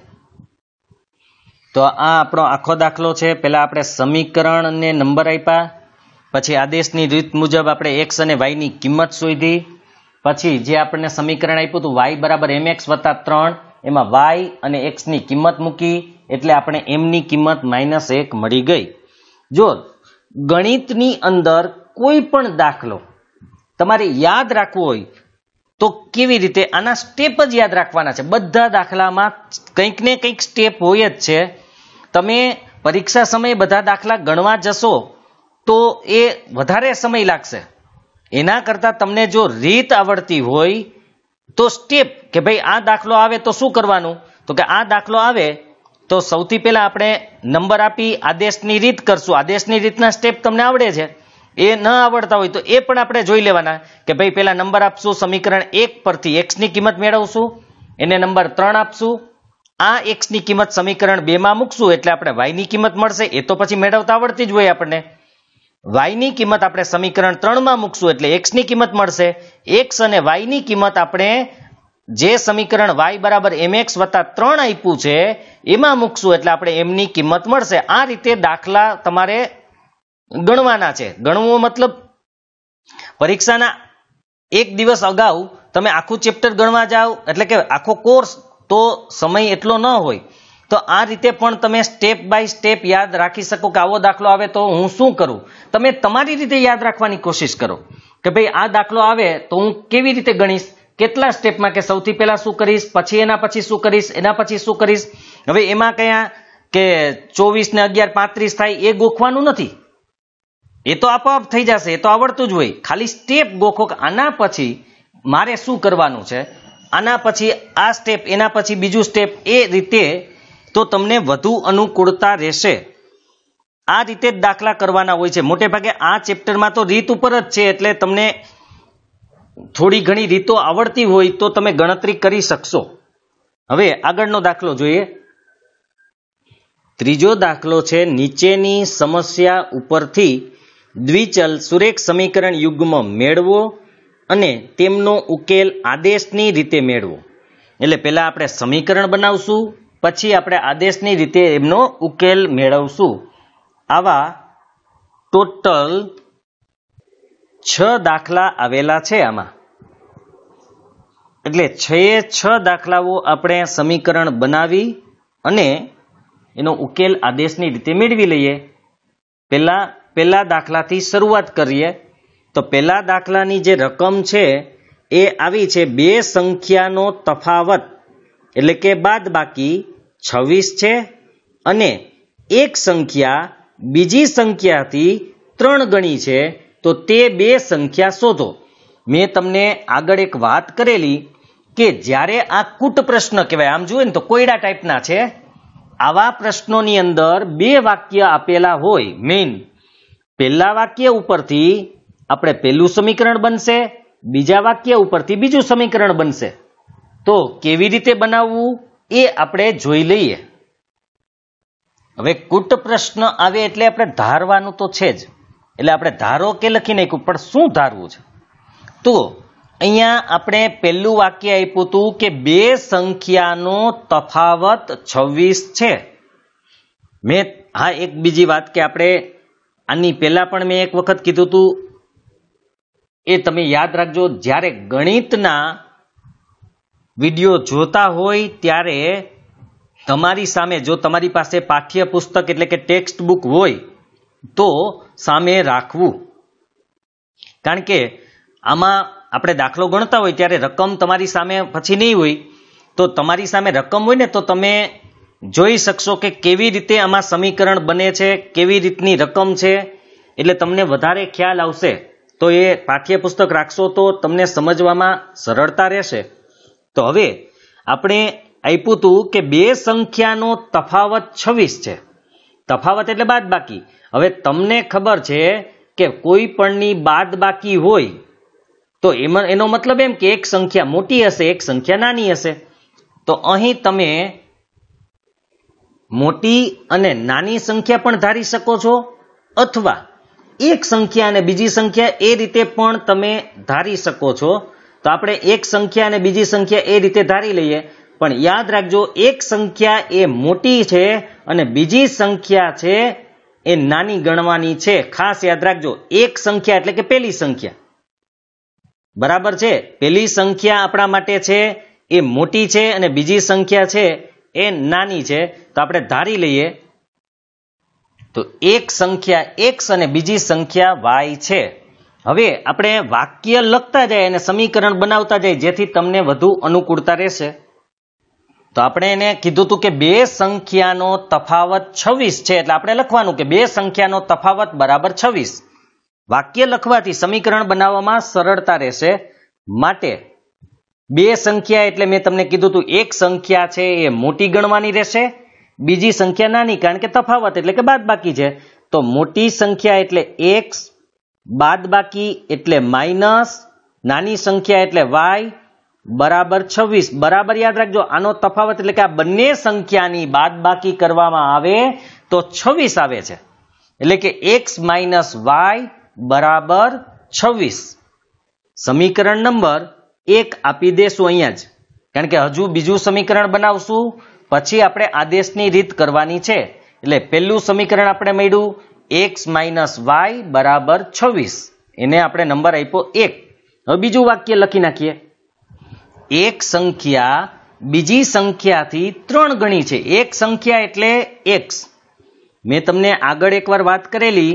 તો આ આપણો આખો દાખલો છે. પહેલા આપણે સમીકરણને નંબર આપ્યા, પછી આદેશની રીત મુજબ આપણે x અને y ની કિંમત શોધી, પછી જે આપણને સમીકરણ આપ્યું હતું y બરાબર mx વત્તા 3, એમાં y અને x ની કિંમત મૂકી એટલે આપણે m ની કિંમત -1 મળી ગઈ. જો ગણિતની અંદર કોઈ પણ દાખલો તમારે યાદ રાખવો હોય તો કેવી રીતે, આના સ્ટેપ જ યાદ રાખવાના છે. બધા દાખલામાં કંઈક ને કંઈક સ્ટેપ હોય જ છે. તમે પરીક્ષા સમયે બધા દાખલા ગણવા જશો તો એ વધારે સમય લાગશે. એના કરતાં તમને જો રીત આવડતી હોય તો સ્ટેપ, કે ભાઈ આ દાખલો આવે તો શું કરવાનું, તો કે આ દાખલો આવે તો સૌથી પહેલા આપણે નંબર આપી આદેશની રીત કરશું. આદેશની રીતના સ્ટેપ તમને આવડે છે, એ ન આવડતા હોય તો એ પણ આપણે જોઈ લેવાના કે ભાઈ પહેલા નંબર આપશું, સમીકરણ 1 પરથી x ની કિંમત મેળવશું, એને નંબર 3 આપશું, આ x ની કિંમત સમીકરણ 2 માં મૂકશું એટલે આપણે y ની કિંમત મળશે. એ તો પછી મેળવતા આવડતી જ હોય આપણને. y ની કિંમત આપણે સમીકરણ 3 માં મૂકશું એટલે x ની કિંમત મળશે. x અને y ની કિંમત આપણે જે સમીકરણ y બરાબર mx વત્તા 3 આપ્યું છે એમાં મૂકશું એટલે આપણે m ની કિંમત મળશે. આ રીતે દાખલા તમારે ગણવાના છે. ગણવું મતલબ પરીક્ષાના એક દિવસ અગાઉ તમે આખું ચેપ્ટર ગણવા જાઓ એટલે કે આખો કોર્સ તો સમય એટલો ન હોય, તો આ રીતે પણ તમે સ્ટેપ બાય સ્ટેપ યાદ રાખી શકો કે આવો દાખલો આવે તો હું શું કરું. તમે તમારી રીતે યાદ રાખવાની કોશિશ કરો કે ભાઈ આ દાખલો આવે તો હું કેવી રીતે ગણીશ, કેટલા સ્ટેપમાં, કે સૌથી પહેલા શું કરીશ, પછી એના પછી શું કરીશ, એના પછી શું કરીશ. હવે એમાં કયા કે 24 ને 11 35 થાય એ ગોખવાનું નથી, એ તો આપોઆપ થઈ જશે, એ તો આવડતું જ હોય. ખાલી સ્ટેપ ગોખો કે આના પછી મારે શું કરવાનું છે, આના પછી આ સ્ટેપ, એના પછી બીજું સ્ટેપ, એ રીતે તો તમને વધુ અનુકૂળતા રહેશે. આ રીતે જ દાખલા કરવાના હોય છે. મોટે ભાગે આ ચેપ્ટરમાં તો રીત ઉપર જ છે એટલે તમને થોડી ઘણી રીતો આવડતી હોય તો તમે ગણતરી કરી શકશો. હવે આગળનો દાખલો જોઈએ. ત્રીજો દાખલો છે, નીચેની સમસ્યા ઉપરથી દ્વિચલ સુરેખ સમીકરણ યુગ્મ મેળવો અને તેમનો ઉકેલ આદેશની રીતે મેળવો. એટલે પહેલા આપણે સમીકરણ બનાવશું, પછી આપણે આદેશની રીતે એમનો ઉકેલ મેળવશું. આવા ટોટલ 6 દાખલા આવેલા છે આમાં. એટલે 6 દાખલાઓ આપણે સમીકરણ બનાવી અને એનો ઉકેલ આદેશની રીતે મેળવી લઈએ. પહેલા દાખલાથી શરૂઆત કરીએ તો પહેલા દાખલાની જે રકમ છે એ આવી છે 2 સંખ્યાનો તફાવત એટલે કે બાદબાકી 26 છે અને એક સંખ્યા બીજી સંખ્યાથી 3 ગણી છે તો તે 2 સંખ્યા શોધો. મેં તમને આગળ એક વાત કરેલી કે જ્યારે આ કૂટ પ્રશ્ન કહેવાય, આમ જોઈએ ને તો કોયડા ટાઈપના છે. આવા પ્રશ્નોની અંદર 2 વાક્ય આપેલા હોય. મેઇન પહેલા વાક્ય ઉપરથી આપણે પહેલું સમીકરણ બનશે, બીજા વાક્ય ઉપરથી બીજું સમીકરણ બનશે. તો કેવી રીતે બનાવવું એ આપણે જોઈ લઈએ. હવે કૂટ પ્રશ્ન આવે એટલે આપણે ધારવાનું તો છે જ, એટલે આપણે ધારો કે લખી નાખ્યું, પણ શું ધારવું છે. તો અહીંયા આપણે પહેલું વાક્ય આપ્યું હતું કે 2 સંખ્યાનો તફાવત 26 છે. એક બીજી વાત કે આપણે આની પહેલા પણ મેં એક વખત કીધું હતું, એ તમે યાદ રાખજો. જ્યારે ગણિતના વિડીયો જોતા હોય ત્યારે તમારી સામે, જો તમારી પાસે પાઠ્યપુસ્તક એટલે કે ટેક્સ્ટ બુક હોય તો સામે રાખવું. કારણ કે આમાં આપણે દાખલો ગણતા હોય ત્યારે રકમ તમારી સામે પછી નહીં હોય, તો તમારી સામે રકમ હોય ને તો તમે જોઈ શકશો કે કેવી રીતે આમાં સમીકરણ બને છે, કેવી રીતની રકમ છે, એટલે તમને વધારે ખ્યાલ આવશે. તો એ પાઠ્યપુસ્તક રાખશો તો તમને સમજવામાં સરળતા રહેશે. તો હવે આપણે આપ્યું હતું કે 2 સંખ્યાનો તફાવત 26 છે. તફાવત એટલે બાદબાકી. હવે તમને ખબર છે કે કોઈ પણની બાદબાકી હોય તો એનો મતલબ એમ કે એક સંખ્યા મોટી હશે, એક સંખ્યા નાની હશે. તો અહીં તમે મોટી અને નાની સંખ્યા પણ ધારી શકો છો, અથવા એક સંખ્યા અને બીજી સંખ્યા એ રીતે પણ તમે ધારી શકો છો. તો આપણે એક સંખ્યા અને બીજી સંખ્યા એ રીતે ધારી લઈએ, પણ યાદ રાખજો એક સંખ્યા એ મોટી છે અને બીજી સંખ્યા છે એ નાની ગણવાની છે. ખાસ યાદ રાખજો, એક સંખ્યા એટલે કે પહેલી સંખ્યા, બરાબર છે. પહેલી સંખ્યા આપણા માટે છે એ મોટી છે અને બીજી સંખ્યા છે એ નાની છે. તો આપણે ધારી લઈએ તો એક સંખ્યા x અને બીજી સંખ્યા y છે. હવે આપણે વાક્ય લખતા જાય અને સમીકરણ બનાવતા જાય જેથી તમને વધુ અનુકૂળતા રહેશે. તો આપણે એને કીધું હતું કે બે સંખ્યાનો તફાવત 26 છે, એટલે આપણે લખવાનું કે બે સંખ્યાનો તફાવત બરાબર 26. વાક્ય લખવાથી સમીકરણ બનાવવામાં સરળતા રહેશે. માટે બે સંખ્યા એટલે મેં તમને કીધું હતું એક સંખ્યા છે એ મોટી ગણવાની રહેશે, બીજી સંખ્યા નાની, કારણ કે તફાવત એટલે કે બાદબાકી છે. તો મોટી સંખ્યા એટલે x, બાદબાકી એટલે માઇનસ, નાની સંખ્યા એટલે y બરાબર 26. બરાબર યાદ રાખજો, આનો તફાવત એટલે કે આ બંને સંખ્યાની બાદબાકી કરવામાં આવે તો 26 આવે છે. એટલે કે x માઇનસ y બરાબર 26. સમીકરણ નંબર 1 આપી દેશું અહીંયા જ, કારણ કે હજુ બીજું સમીકરણ બનાવશું પછી આપણે આદેશની રીત કરવાની છે. એટલે પહેલું સમીકરણ આપણે મળ્યું x માઇનસ y બરાબર 26, એને આપણે નંબર આપ્યો 1. હવે બીજું વાક્ય લખી નાખીએ. એક સંખ્યા બીજી સંખ્યાથી 3 ગણી છે. એક સંખ્યા એટલે x. મેં તમને આગળ એકવાર વાત કરેલી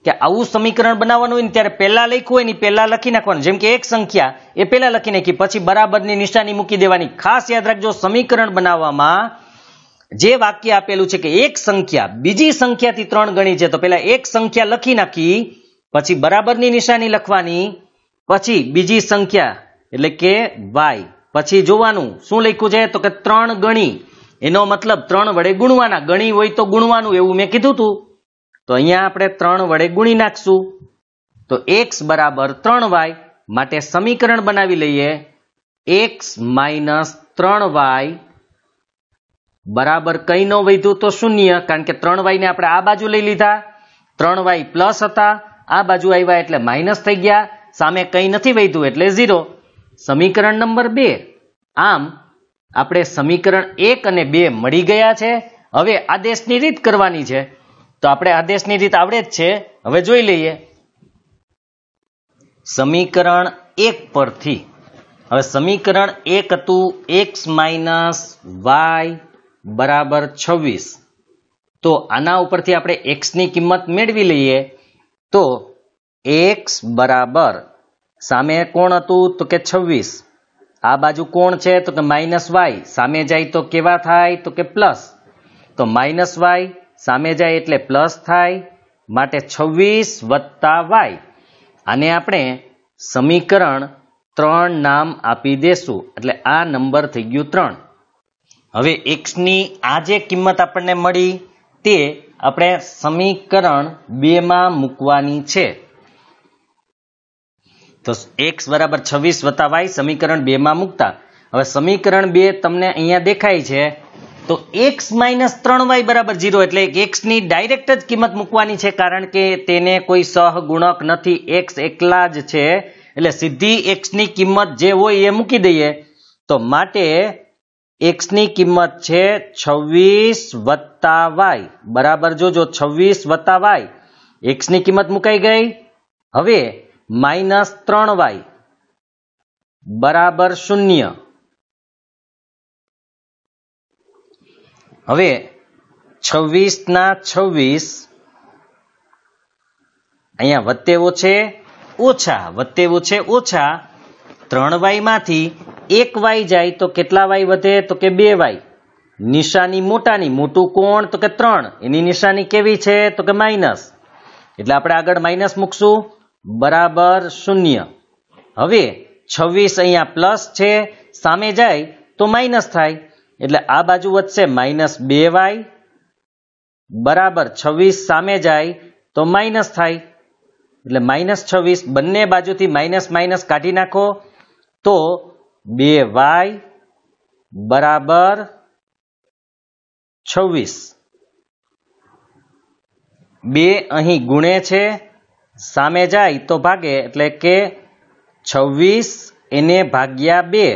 કે આવું સમીકરણ બનાવવાનું હોય ને ત્યારે પહેલા લખ્યું હોય ને પહેલા લખી નાખવાનું. જેમ કે એક સંખ્યા એ પહેલા લખી નાખી, પછી બરાબરની નિશાની મૂકી દેવાની. ખાસ યાદ રાખજો, સમીકરણ બનાવવામાં જે વાક્ય આપેલું છે કે એક સંખ્યા બીજી સંખ્યાથી 3 ગણી છે, તો પહેલા એક સંખ્યા લખી નાખી, પછી બરાબરની નિશાની લખવાની, પછી બીજી સંખ્યા એટલે કે y, પછી જોવાનું શું લખ્યું છે તો કે 3 ગણી, એનો મતલબ 3 વડે ગુણવાના. ગણી હોય તો ગુણવાનું, એવું મેં કીધું હતું. તો અહીંયા આપણે 3 વડે ગુણી નાખશું તો x બરાબર 3y. માટે સમીકરણ બનાવી લઈએ x માઇનસ 3y બરાબર કઈ ન વધ્યું તો 0, કારણ કે 3y ને આપણે આ બાજુ લઈ લીધા, 3y પ્લસ હતા, આ બાજુ આવ્યા એટલે માઇનસ થઈ ગયા, સામે કઈ નથી વધ્યું એટલે 0. સમીકરણ નંબર 2. આમ આપણે સમીકરણ 1 અને 2 મળી ગયા છે. હવે આદેશની રીત કરવાની છે, તો આપણે આદેશની રીત આવડે જ છે, હવે જોઈ લઈએ. સમીકરણ 1 પરથી હવે સમીકરણ 1 હતું x માઇનસ y બરાબર 26. તો આના ઉપરથી આપણે x ની કિંમત મેળવી લઈએ. તો x બરાબર સામે કોણ હતું તો કે 26, આ બાજુ કોણ છે તો કે માઇનસ y, સામે જાય તો કેવા થાય તો કે પ્લસ, તો માઇનસ y સામે જાય એટલે પ્લસ થાય, માટે 26 વત્તા y. આને આપણે સમીકરણ 3 નામ આપી દેશું, એટલે આ નંબર થઈ ગયું 3. હવે x ની આ જે કિંમત આપણને મળી તે આપણે સમીકરણ 2 માં મૂકવાની છે. તો x બરાબર 26 વત્તા y સમીકરણ 2 માં મૂકતા. હવે સમીકરણ 2 તમને અહીંયા દેખાય છે, તો x માઇનસ 3y બરાબર 0, એટલે x ની ડાયરેક્ટ જ કિંમત મૂકવાની છે, કારણ કે તેને કોઈ સહગુણક નથી, x એકલા જ છે, એટલે સીધી x ની કિંમત જે હોય એ મૂકી દઈએ. તો માટે x ની કિંમત છે 26 વત્તા y બરાબર, જોજો 26 વત્તા y, x ની કિંમત મુકાઈ ગઈ. હવે માઇનસ 3y બરાબર 0. હવે 26 ના 26 અહીંયા વત્તે ઓછે ઓછા, વત્તે ઓછે ઓછા, 3y માંથી 1y જાય તો કેટલા y વધે તો કે 2y. નિશાની મોટાની, મોટું કોણ તો કે 3, એની નિશાની કેવી છે તો કે માઇનસ, એટલે આપણે આગળ માઇનસ મૂકશું બરાબર 0. હવે 26 અહીંયા પ્લસ છે, સામે જાય તો માઇનસ થાય, એટલે આ બાજુ વધશે માઇનસ 2y બરાબર 26 સામે જાય તો માઇનસ થાય, એટલે માઇનસ 26. બંને બાજુથી માઇનસ માઇનસ કાઢી નાખો તો 2y બરાબર 26. 2 અહીં ગુણે છે, સામે જાય તો ભાગે, એટલે કે 26 એને ભાગ્યા 2.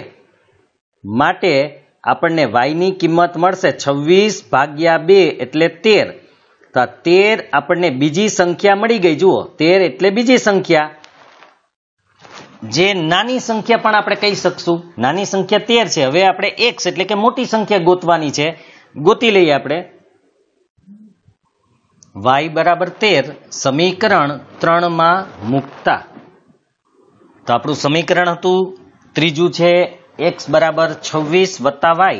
માટે આપણને y ની કિંમત મળશે 26 ભાગ્યા 2 એટલે 13. તો 13 આપણને બીજી સંખ્યા મળી ગઈ. જુઓ 13 એટલે બીજી સંખ્યા, જે નાની સંખ્યા પણ આપણે કહી શકશું. નાની સંખ્યા 13 છે. હવે આપણે x એટલે કે મોટી સંખ્યા ગોતવાની છે. ગોતી લઈએ આપણે. y બરાબર 13 સમીકરણ 3 માં મૂકતા, તો આપણું સમીકરણ હતું ત્રીજું છે x બરાબર 26 વત્તા y,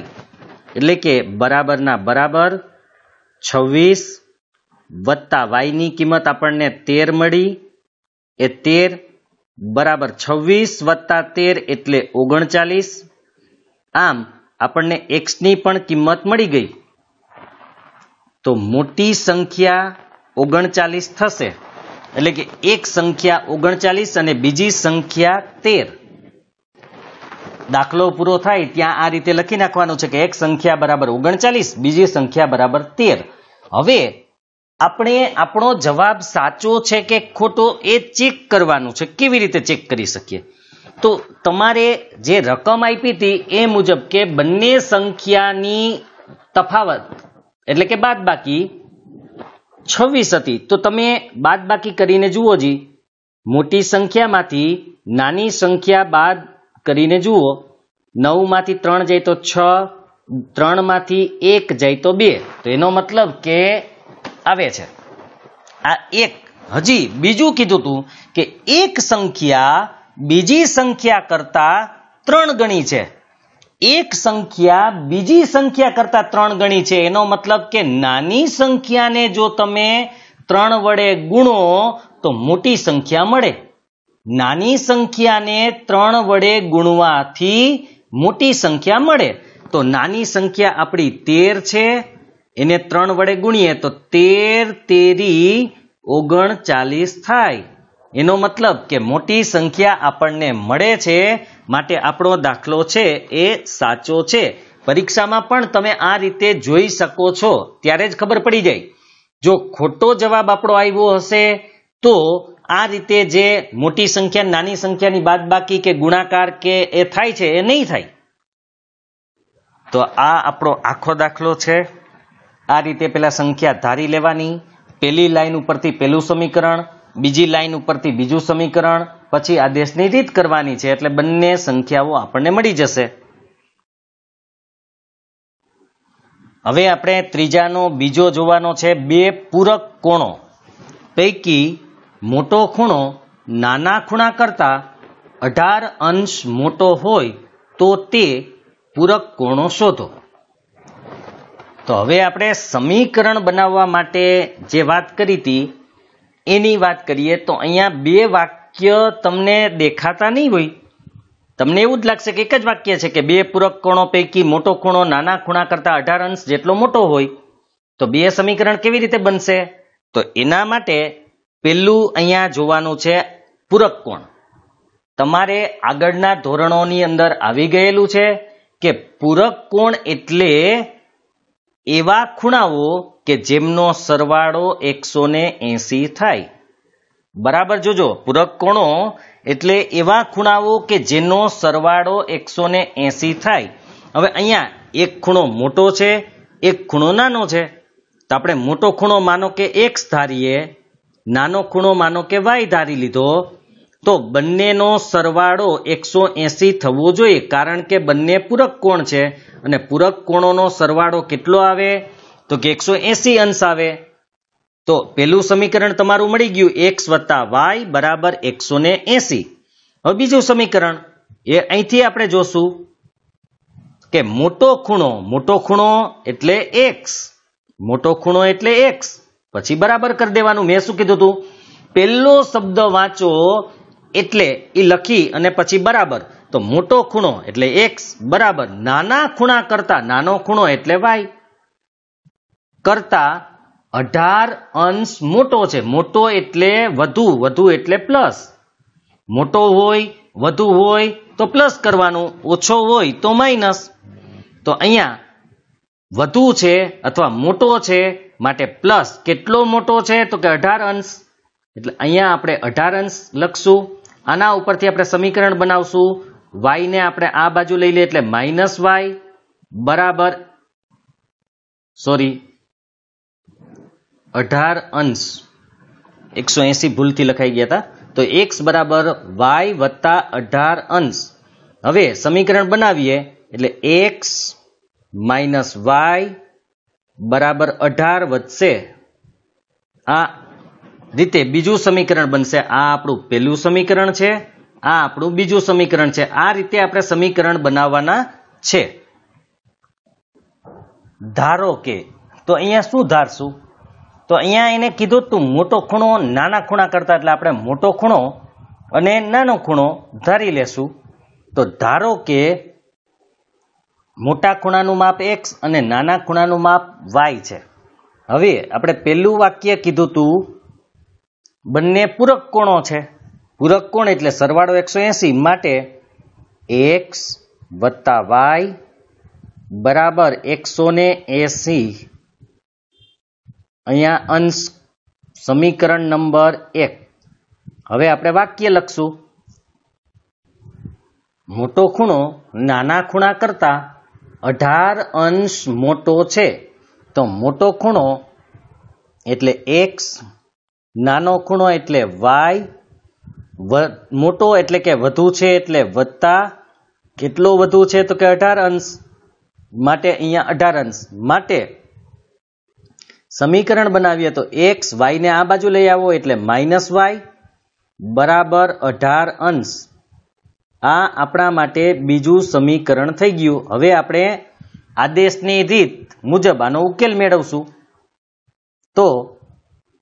એટલે કે બરાબરના બરાબર 26 વત્તા y ની કિંમત આપણને 13 મળી. એ 13 બરાબર 26 વત્તા 13 એટલે 39. આમ આપણને x ની પણ કિંમત મળી ગઈ. તો મોટી સંખ્યા 39 થશે, એટલે કે એક સંખ્યા 39 અને બીજી સંખ્યા 13. દાખલો પૂરો થાય ત્યાં આ રીતે લખી નાખવાનું છે કે એક સંખ્યા બરાબર 39, બીજી સંખ્યા બરાબર 13. હવે આપણે આપણો જવાબ સાચો છે કે ખોટો એ ચેક કરવાનું છે. કેવી રીતે ચેક કરી શકીએ? તો તમારે જે રકમ આપી હતી એ મુજબ કે બંને સંખ્યાની તફાવત એટલે કે બાદબાકી 26 હતી. તો તમે બાદબાકી કરીને જુઓ જી, મોટી સંખ્યામાંથી નાની સંખ્યા બાદ કરીને જુઓ. 9 માંથી 3 જાય તો 6, 3 માંથી 1 જાય તો 2. તો એનો મતલબ કે આવે છે આ 1. હજી બીજું કીધું હતું કે એક સંખ્યા બીજી સંખ્યા કરતા 3 ગણી છે. એક સંખ્યા બીજી સંખ્યા કરતા 3 ગણી છે. એનો મતલબ કે નાની સંખ્યાને જો તમે 3 વડે ગુણો તો મોટી સંખ્યા મળે. નાની સંખ્યાને 3 વડે ગુણવાથી મોટી સંખ્યા મળે. તો નાની સંખ્યા આપણી 13 છે, એને 3 વડે ગુણીએ તો 13 તેરી 39 થાય. એનો મતલબ કે મોટી સંખ્યા આપણને મળે છે, માટે આપણો દાખલો છે એ સાચો છે. પરીક્ષામાં પણ તમે આ રીતે જોઈ શકો છો, ત્યારે જ ખબર પડી જાય. જો ખોટો જવાબ આપણો આવ્યો હશે તો આ રીતે જે મોટી સંખ્યા નાની સંખ્યાની બાદબાકી કે ગુણાકાર કે એ થાય છે એ નહીં થાય. તો આ આપણો આખો દાખલો છે. આ રીતે પેલા સંખ્યા ધારી લેવાની. પેલી લાઈન ઉપરથી પેલું સમીકરણ, બીજી લાઈન ઉપરથી બીજું સમીકરણ, પછી આદેશની રીત કરવાની છે, એટલે બંને સંખ્યાઓ આપણને મળી જશે. હવે આપણે ત્રીજાનો બીજો જોવાનો છે. બે પૂરક કોણો પૈકી મોટો ખૂણો નાના ખૂણા કરતા 18 અંશ મોટો હોય તો તે પૂરક કોણો શોધો. તો હવે આપણે સમીકરણ બનાવવા માટે જે વાત કરી હતી એની વાત કરીએ. તો અહીંયા બે વાક્ય તમને દેખાતા નહીં હોય. તમને એવું જ લાગશે કે એક જ વાક્ય છે કે બે પૂરક કોણો પૈકી મોટો ખૂણો નાના ખૂણા કરતા 18 અંશ જેટલો મોટો હોય. તો બે સમીકરણ કેવી રીતે બનશે? તો એના માટે પેલું અહીંયા જોવાનું છે પૂરક કોણ. તમારે આગળના ધોરણોની અંદર આવી ગયેલું છે કે પૂરક કોણ એટલે એવા ખૂણાઓ કે જેમનો સરવાળો 180 થાય. બરાબર જોજો, પૂરક કોણો એટલે એવા ખૂણાઓ કે જેનો સરવાળો 180 થાય. હવે અહીંયા એક ખૂણો મોટો છે, એક ખૂણો નાનો છે. તો આપણે મોટો ખૂણો માનો કે x ધારીએ, નાનો ખૂણો માનો કે y ધારી લીધો. તો બંનેનો સરવાળો 180 થવો જોઈએ, કારણ કે બંને પૂરક કોણ છે અને પૂરક કોણોનો સરવાળો કેટલો આવે? તો કે 180 અંશ આવે. તો પેલું સમીકરણ તમારું મળી ગયું, x વત્તા y બરાબર 180. હવે બીજું સમીકરણ એ અહીંથી આપણે જોશું કે મોટો ખૂણો એટલે x, મોટો ખૂણો એટલે x, પછી બરાબર કરી દેવાનું. મેં શું કીધું હતું? પહેલો શબ્દ વાંચો એટલે એ લખી અને પછી બરાબર. તો મોટો ખૂણો એટલે x બરાબર નાના ખૂણા કરતા, નાનો ખૂણો એટલે y કરતા 18 અંશ મોટો છે. મોટો એટલે વધુ, વધુ એટલે પ્લસ. મોટો હોય, વધુ હોય તો પ્લસ કરવાનું, ઓછો હોય તો માઇનસ. તો અહીંયા વધુ છે અથવા મોટો છે માટે પ્લસ. કેટલો મોટો છે? તો કે 18 અંશ. એટલે અહીંયા આપણે 18 અંશ લખશું. આના ઉપરથી આપણે સમીકરણ બનાવશું. y ને આપણે આ બાજુ લઈ લઈએ એટલે -y બરાબર 18 અંશ 180 ભૂલથી લખાઈ ગયા હતા. તો x બરાબર y વત્તા 18 અંશ. હવે સમીકરણ બનાવીએ એટલે x માઇનસ y બરાબર 18 વધશે. આ રીતે બીજું સમીકરણ બનશે. આ આપણું પહેલું સમીકરણ છે, આ આપણું બીજું સમીકરણ છે. આ રીતે આપણે સમીકરણ બનાવવાના છે. ધારો કે, તો અહીંયા શું ધારશું? તો અહીંયા એને કીધું તું મોટો ખૂણો નાના ખૂણા કરતા, એટલે આપણે મોટો ખૂણો અને નાનો ખૂણો ધારી લેશું. તો ધારો કે મોટા ખૂણાનું માપ x અને નાના ખૂણાનું માપ y છે. હવે આપણે પહેલું વાક્ય કીધું તું બંને પૂરક કોણો છે. પૂરક કોણ એટલે સરવાળો 180 માટે x વત્તા y બરાબર 180. અહીંયા અંશ સમીકરણ નંબર 1. હવે આપણે વાક્ય લખશું. મોટો ખૂણો નાના ખૂણા કરતા 18 અંશ મોટો છે. તો મોટો ખૂણો એટલે x, નાનો ખૂણો એટલે y, મોટો એટલે કે વધુ છે એટલે વત્તા. કેટલો વધુ છે? તો કે 18 અંશ, માટે અહીંયા 18 અંશ. માટે સમીકરણ બનાવીએ તો x, y ને આ બાજુ લઈ આવો એટલે માઇનસ y બરાબર 18 અંશ. આ આપણા માટે બીજું સમીકરણ થઈ ગયું. હવે આપણે આદેશની રીત મુજબ આનો ઉકેલ મેળવશું. તો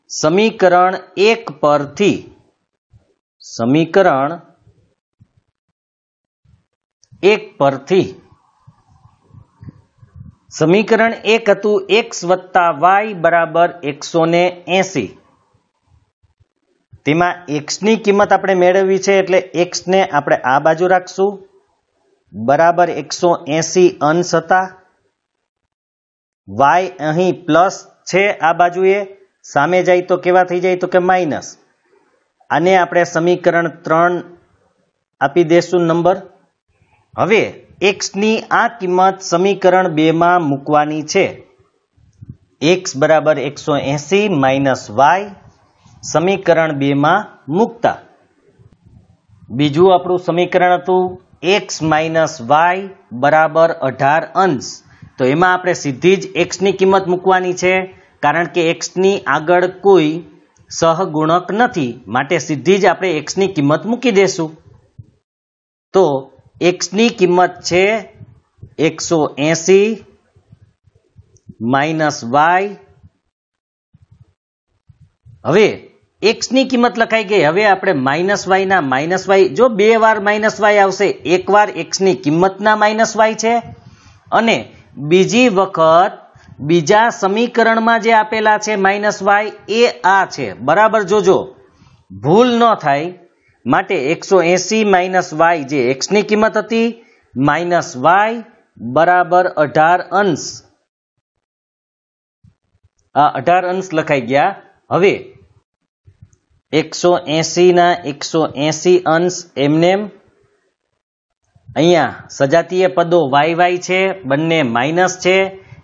સમીકરણ 1 પરથી સમીકરણ 1 હતું x વત્તા y બરાબર 180. તેમાં x ની કિંમત આપણે મેળવવી છે એટલે x ને આપણે આ બાજુ રાખશું બરાબર 180 અંશ હતા. y અહીં પ્લસ છે, આ બાજુએ સામે જાય તો કેવા થઈ જાય? તો કે માઇનસ. આને આપણે સમીકરણ 3 આપી દેશું નંબર. હવે x ની આ કિંમત સમીકરણ 2 માં મૂકવાની છે. x બરાબર 180 માઇનસ y સમીકરણ 2 માં મૂકતા બીજું આપણું સમીકરણ હતું x માઇનસ y બરાબર 18 અંશ. તો એમાં આપણે સીધી જ x ની કિંમત મૂકવાની છે, કારણ કે x ની આગળ કોઈ સહગુણક નથી, માટે સીધી જ આપણે x ની કિંમત મૂકી દેશું. તો x ની કિંમત છે 180 માઇનસ y. હવે x ની કિંમત લખાઈ ગઈ. હવે આપણે માઇનસ y ના માઇનસ y, જો 2 વાર માઇનસ y આવશે, એક વાર x ની કિંમતના માઇનસ y છે અને બીજી વખત બીજા સમીકરણમાં જે આપેલા છે માઇનસ y એ આ છે. બરાબર જોજો, ભૂલ ન થાય. માટે 180 માઇનસ y જે x ની કિંમત હતી માઇનસ y બરાબર 18 અંશ. આ 18 અંશ લખાઈ ગયા. હવે 180 ના 180 અંશ એમનેમ. અહીંયા સજાતીય પદો y છે, બંને માઇનસ છે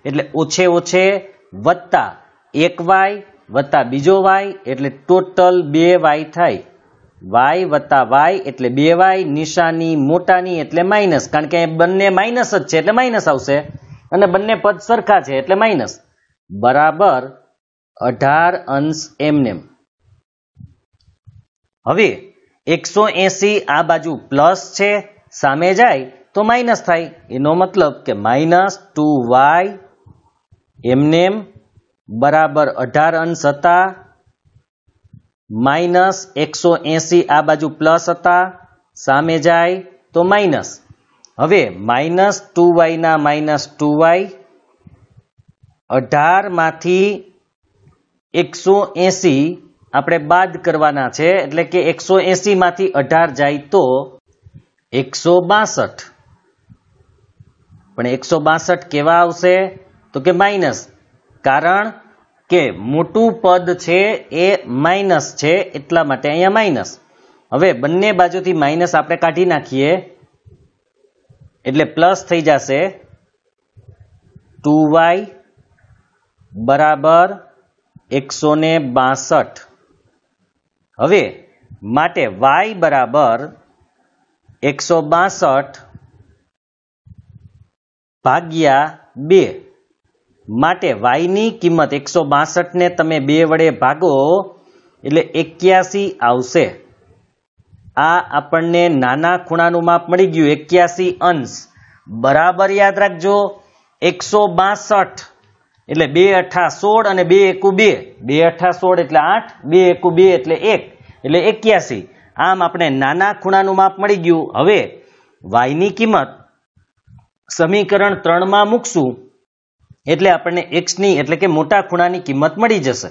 એટલે ઓછે ઓછે વત્તા 1y વત્તા બીજો y એટલે ટોટલ 2y થાય. y વત્તા y એટલે 2y, નિશાની મોટાની એટલે માઇનસ, કારણ કે બંને માઇનસ જ છે એટલે માઇનસ આવશે અને બંને પદ સરખા છે એટલે માઇનસ બરાબર 18 અંશ એમનેમ. હવે 180 આ બાજુ પ્લસ છે, સામે જાય તો માઇનસ થાય. એનો મતલબ કે માઇનસ 2y એમનેમ બરાબર 18 અંશ હતા. માઇનસ 180 આ બાજુ પ્લસ હતા, સામે જાય તો માઇનસ. હવે માઇનસ 2y ના માઇનસ 2y, 18 માંથી 180 આપણે બાદ કરવાના છે, એટલે કે 180 માંથી 18 જાય તો 162. પણ 162 કેવા આવશે? તો કે માઇનસ, કારણ કે મોટું પદ છે એ માઇનસ છે એટલા માટે અહીંયા માઇનસ. હવે બંને બાજુથી માઇનસ આપણે કાઢી નાખીએ એટલે પ્લસ થઈ જશે 2y બરાબર 162. હવે માટે y બરાબર 162 ભાગ્યા 2. માટે y ની કિંમત 162 ને તમે 2 વડે ભાગો એટલે 81 આવશે. આ આપણને નાના ખૂણાનું માપ મળી ગયું 81 અંશ બરાબર. યાદ રાખજો 162 એટલે 2 અઠા 16 અને 2 એકુ 2. 2 અઠા 16 એટલે 8, 2 એકુ 2 એટલે 1 એટલે 81. આમ આપણે નાના ખૂણાનું માપ મળી ગયું. હવે y ની કિંમત સમીકરણ 3 માં મૂકશું એટલે આપણને x ની એટલે કે મોટા ખૂણાની કિંમત મળી જશે.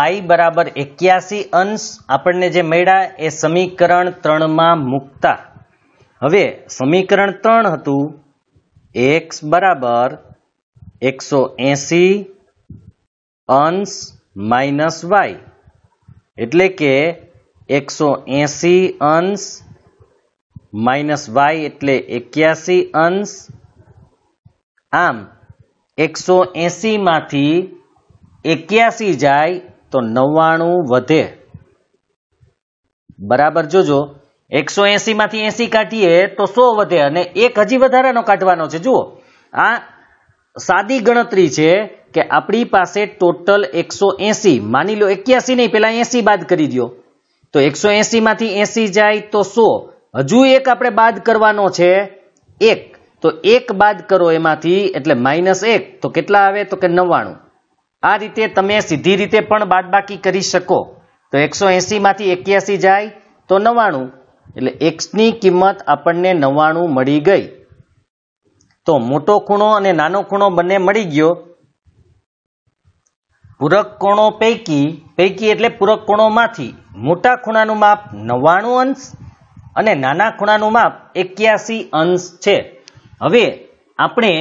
y બરાબર 81 અંશ આપણને જે મળ્યા એ સમીકરણ 3 માં મૂકતા. હવે સમીકરણ 3 હતું x બરાબર 180 અંશ માઇનસ y એટલે કે 180 અંશ માઇનસ y એટલે 81 અંશ. આમ 180 માંથી 81 જાય તો 99 વધે. બરાબર જોજો 180 માંથી 80 કાઢીએ તો 100 વધે અને એક હજી વધારાનો કાઢવાનો છે. જુઓ આ સાદી ગણતરી છે કે આપણી પાસે ટોટલ 180, માની લો 81 નહીં, પેલા 80 બાદ કરી દો તો 180 માંથી 80 જાય તો 100. હજુ એક આપણે બાદ કરવાનો છે 1, તો 1 બાદ કરો એમાંથી એટલે -1 તો કેટલા આવે તો કે 99. આ રીતે તમે સીધી રીતે પણ બાદબાકી કરી શકો. તો 180 માંથી 81 જાય તો 99 એટલે x ની કિંમત આપણને 99 મળી ગઈ. તો મોટો ખૂણો અને નાનો ખૂણો બંને મળી ગયો. પૂરક કોણો પૈકી એટલે પૂરક કોણોમાંથી મોટા ખૂણાનું માપ 99 અંશ અને નાના ખૂણાનું માપ 81 અંશ છે. હવે આપણે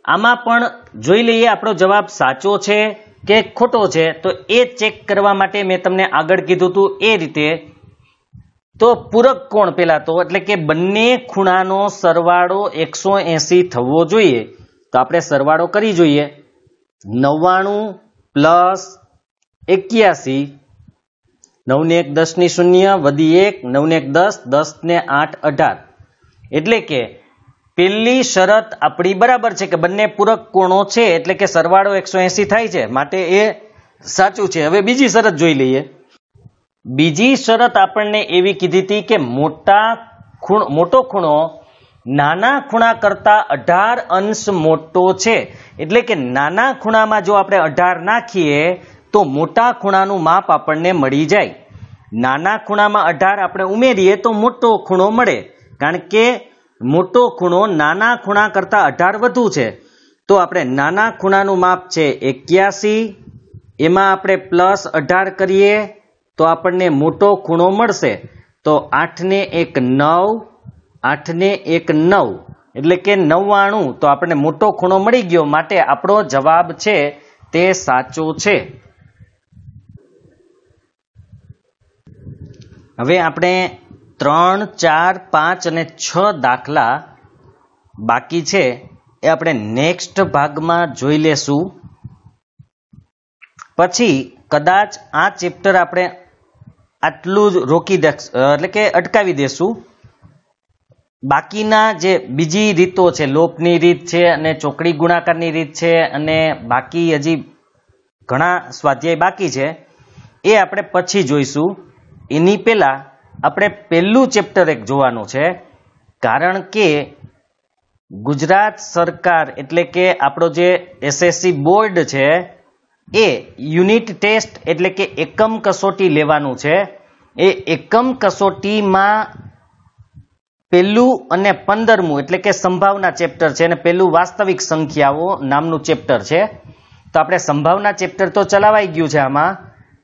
આમાં પણ જોઈ લઈએ આપણો જવાબ સાચો છે કે ખોટો છે. તો એ ચેક કરવા માટે મેં તમને આગળ કીધું હતું એ રીતે. તો પૂરક કોણ પેલા તો એટલે કે બંને ખૂણાનો સરવાળો 180 થવો જોઈએ. તો આપણે સરવાળો કરી જોઈએ. 99 પ્લસ 81, 9 ને 1 10 ની 0 વધી 1, 9 ને 1 10, 10 ને 8 18. એટલે કે પેલી શરત આપણી બરાબર છે કે બંને પૂરક કોણો છે એટલે કે સરવાળો 180 થાય છે, માટે એ સાચું છે. હવે બીજી શરત જોઈ લઈએ. બીજી શરત આપણને એવી કીધી હતી કે મોટો ખૂણો નાના ખૂણા કરતા 18 અંશ મોટો છે. એટલે કે નાના ખૂણામાં જો આપણે 18 નાખીએ તો મોટા ખૂણાનું માપ આપણને મળી જાય. નાના ખૂણામાં 18 આપણે ઉમેરીએ તો મોટો ખૂણો મળે, કારણ કે મોટો ખૂણો નાના ખૂણા કરતા 18 વધુ છે. તો આપણે નાના ખૂણાનું માપ છે 81, એમાં આપણે પ્લસ 18 કરીએ તો આપણને મોટો ખૂણો મળશે. તો 8 ને 1 9, 8 ને 1 9 એટલે કે 99. તો આપણને મોટો ખૂણો મળી ગયો, માટે આપણો જવાબ છે તે સાચો છે. હવે આપણે 3, 4, 5 અને 6 દાખલા બાકી છે એ આપણે નેક્સ્ટ ભાગમાં જોઈ લેશું. પછી કદાચ આ ચેપ્ટર આપણે આટલું જ રોકી દે એટલે કે અટકાવી દેશું. બાકીના જે બીજી રીતો છે, લોપની રીત છે અને ચોકડી ગુણાકારની રીત છે અને બાકી હજી ઘણા સ્વાધ્યાય બાકી છે, એ આપણે પછી જોઈશું. એની પહેલા આપણે પહેલું ચેપ્ટર એક જોવાનું છે, કારણ કે ગુજરાત સરકાર એટલે કે આપણો જે એસએસસી બોર્ડ છે એ યુનિટ ટેસ્ટ એટલે કે એકમ કસોટી લેવાનું છે. એ એકમ કસોટીમાં પહેલું અને 15મું એટલે કે સંભાવના ચેપ્ટર છે અને પહેલું વાસ્તવિક સંખ્યાઓ નામનું ચેપ્ટર છે. તો આપણે સંભાવના ચેપ્ટર તો ચલાવાઈ ગયું છે આમાં,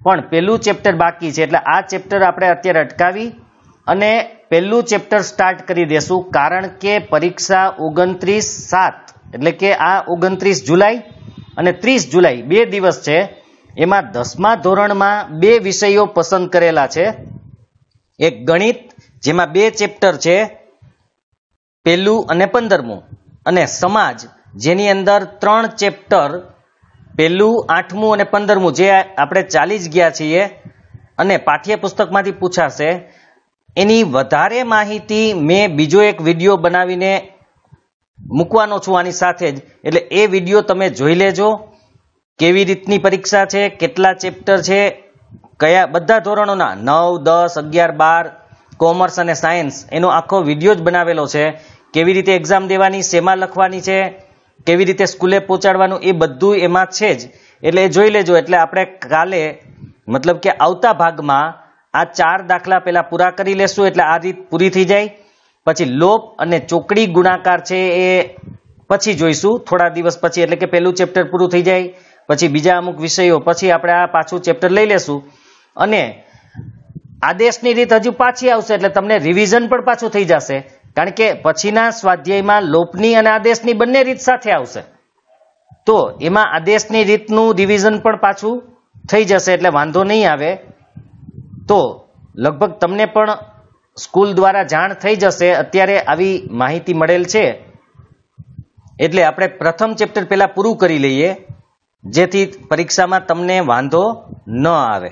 પણ પહેલું ચેપ્ટર બાકી છે. એટલે આ ચેપ્ટર આપણે અત્યારે અટકાવી અને પહેલું ચેપ્ટર સ્ટાર્ટ કરી દેશું, કારણ કે પરીક્ષા 29/7 એટલે કે આ 29 જુલાઈ અને 30 જુલાઈ 2 દિવસ છે. એમાં 10મા ધોરણમાં 2 વિષયો પસંદ કરેલા છે. એક ગણિત, જેમાં 2 ચેપ્ટર છે, પહેલું અને 15મું, અને સમાજ, જેની અંદર 3 ચેપ્ટર, 1, 8મું અને 15મું, જે આપણે ચાલી જ ગયા છીએ અને પાઠ્યપુસ્તકમાંથી પૂછાશે, એની વધારે માહિતી મેં બીજો એક વિડીયો બનાવીને મૂકવાનો છું આની સાથે જ, એટલે એ વિડીયો તમે જોઈ લેજો. કેવી રીતની પરીક્ષા છે, કેટલા ચેપ્ટર છે, કયા બધા ધોરણોના 9, 10, 11, 12 કોમર્સ અને સાયન્સ, એનો આખો વિડીયો જ બનાવેલો છે. કેવી રીતે એક્ઝામ દેવાની, શેમાં લખવાની છે, કેવી રીતે સ્કૂલે પહોંચાડવાનું, એ બધું એમાં છે જ. એટલે એ જોઈ લેજો. એટલે આપણે કાલે મતલબ કે આવતા ભાગમાં આ 4 દાખલા પહેલા પૂરા કરી લેશું, એટલે આ રીત પૂરી થઈ જાય. પછી લોપ અને ચોકડી ગુણાકાર છે એ પછી જોઈશું થોડા દિવસ પછી, એટલે કે પહેલું ચેપ્ટર પૂરું થઈ જાય પછી બીજા અમુક વિષયો, પછી આપણે આ પાછું ચેપ્ટર લઈ લેશું. અને આદેશની રીત હજુ પાછી આવશે, એટલે તમને રિવિઝન પણ પાછું થઈ જશે, કારણ કે પછીના સ્વાધ્યાયમાં લોપની અને આદેશની બંને રીત સાથે આવશે. તો એમાં આદેશની રીતનું રિવિઝન પણ પાછું થઈ જશે, એટલે વાંધો નહીં આવે. તો લગભગ તમને પણ સ્કૂલ દ્વારા જાણ થઈ જશે, અત્યારે આવી માહિતી મળેલ છે. એટલે આપણે પ્રથમ ચેપ્ટર પહેલા પૂરું કરી લઈએ, જેથી પરીક્ષામાં તમને વાંધો ન આવે.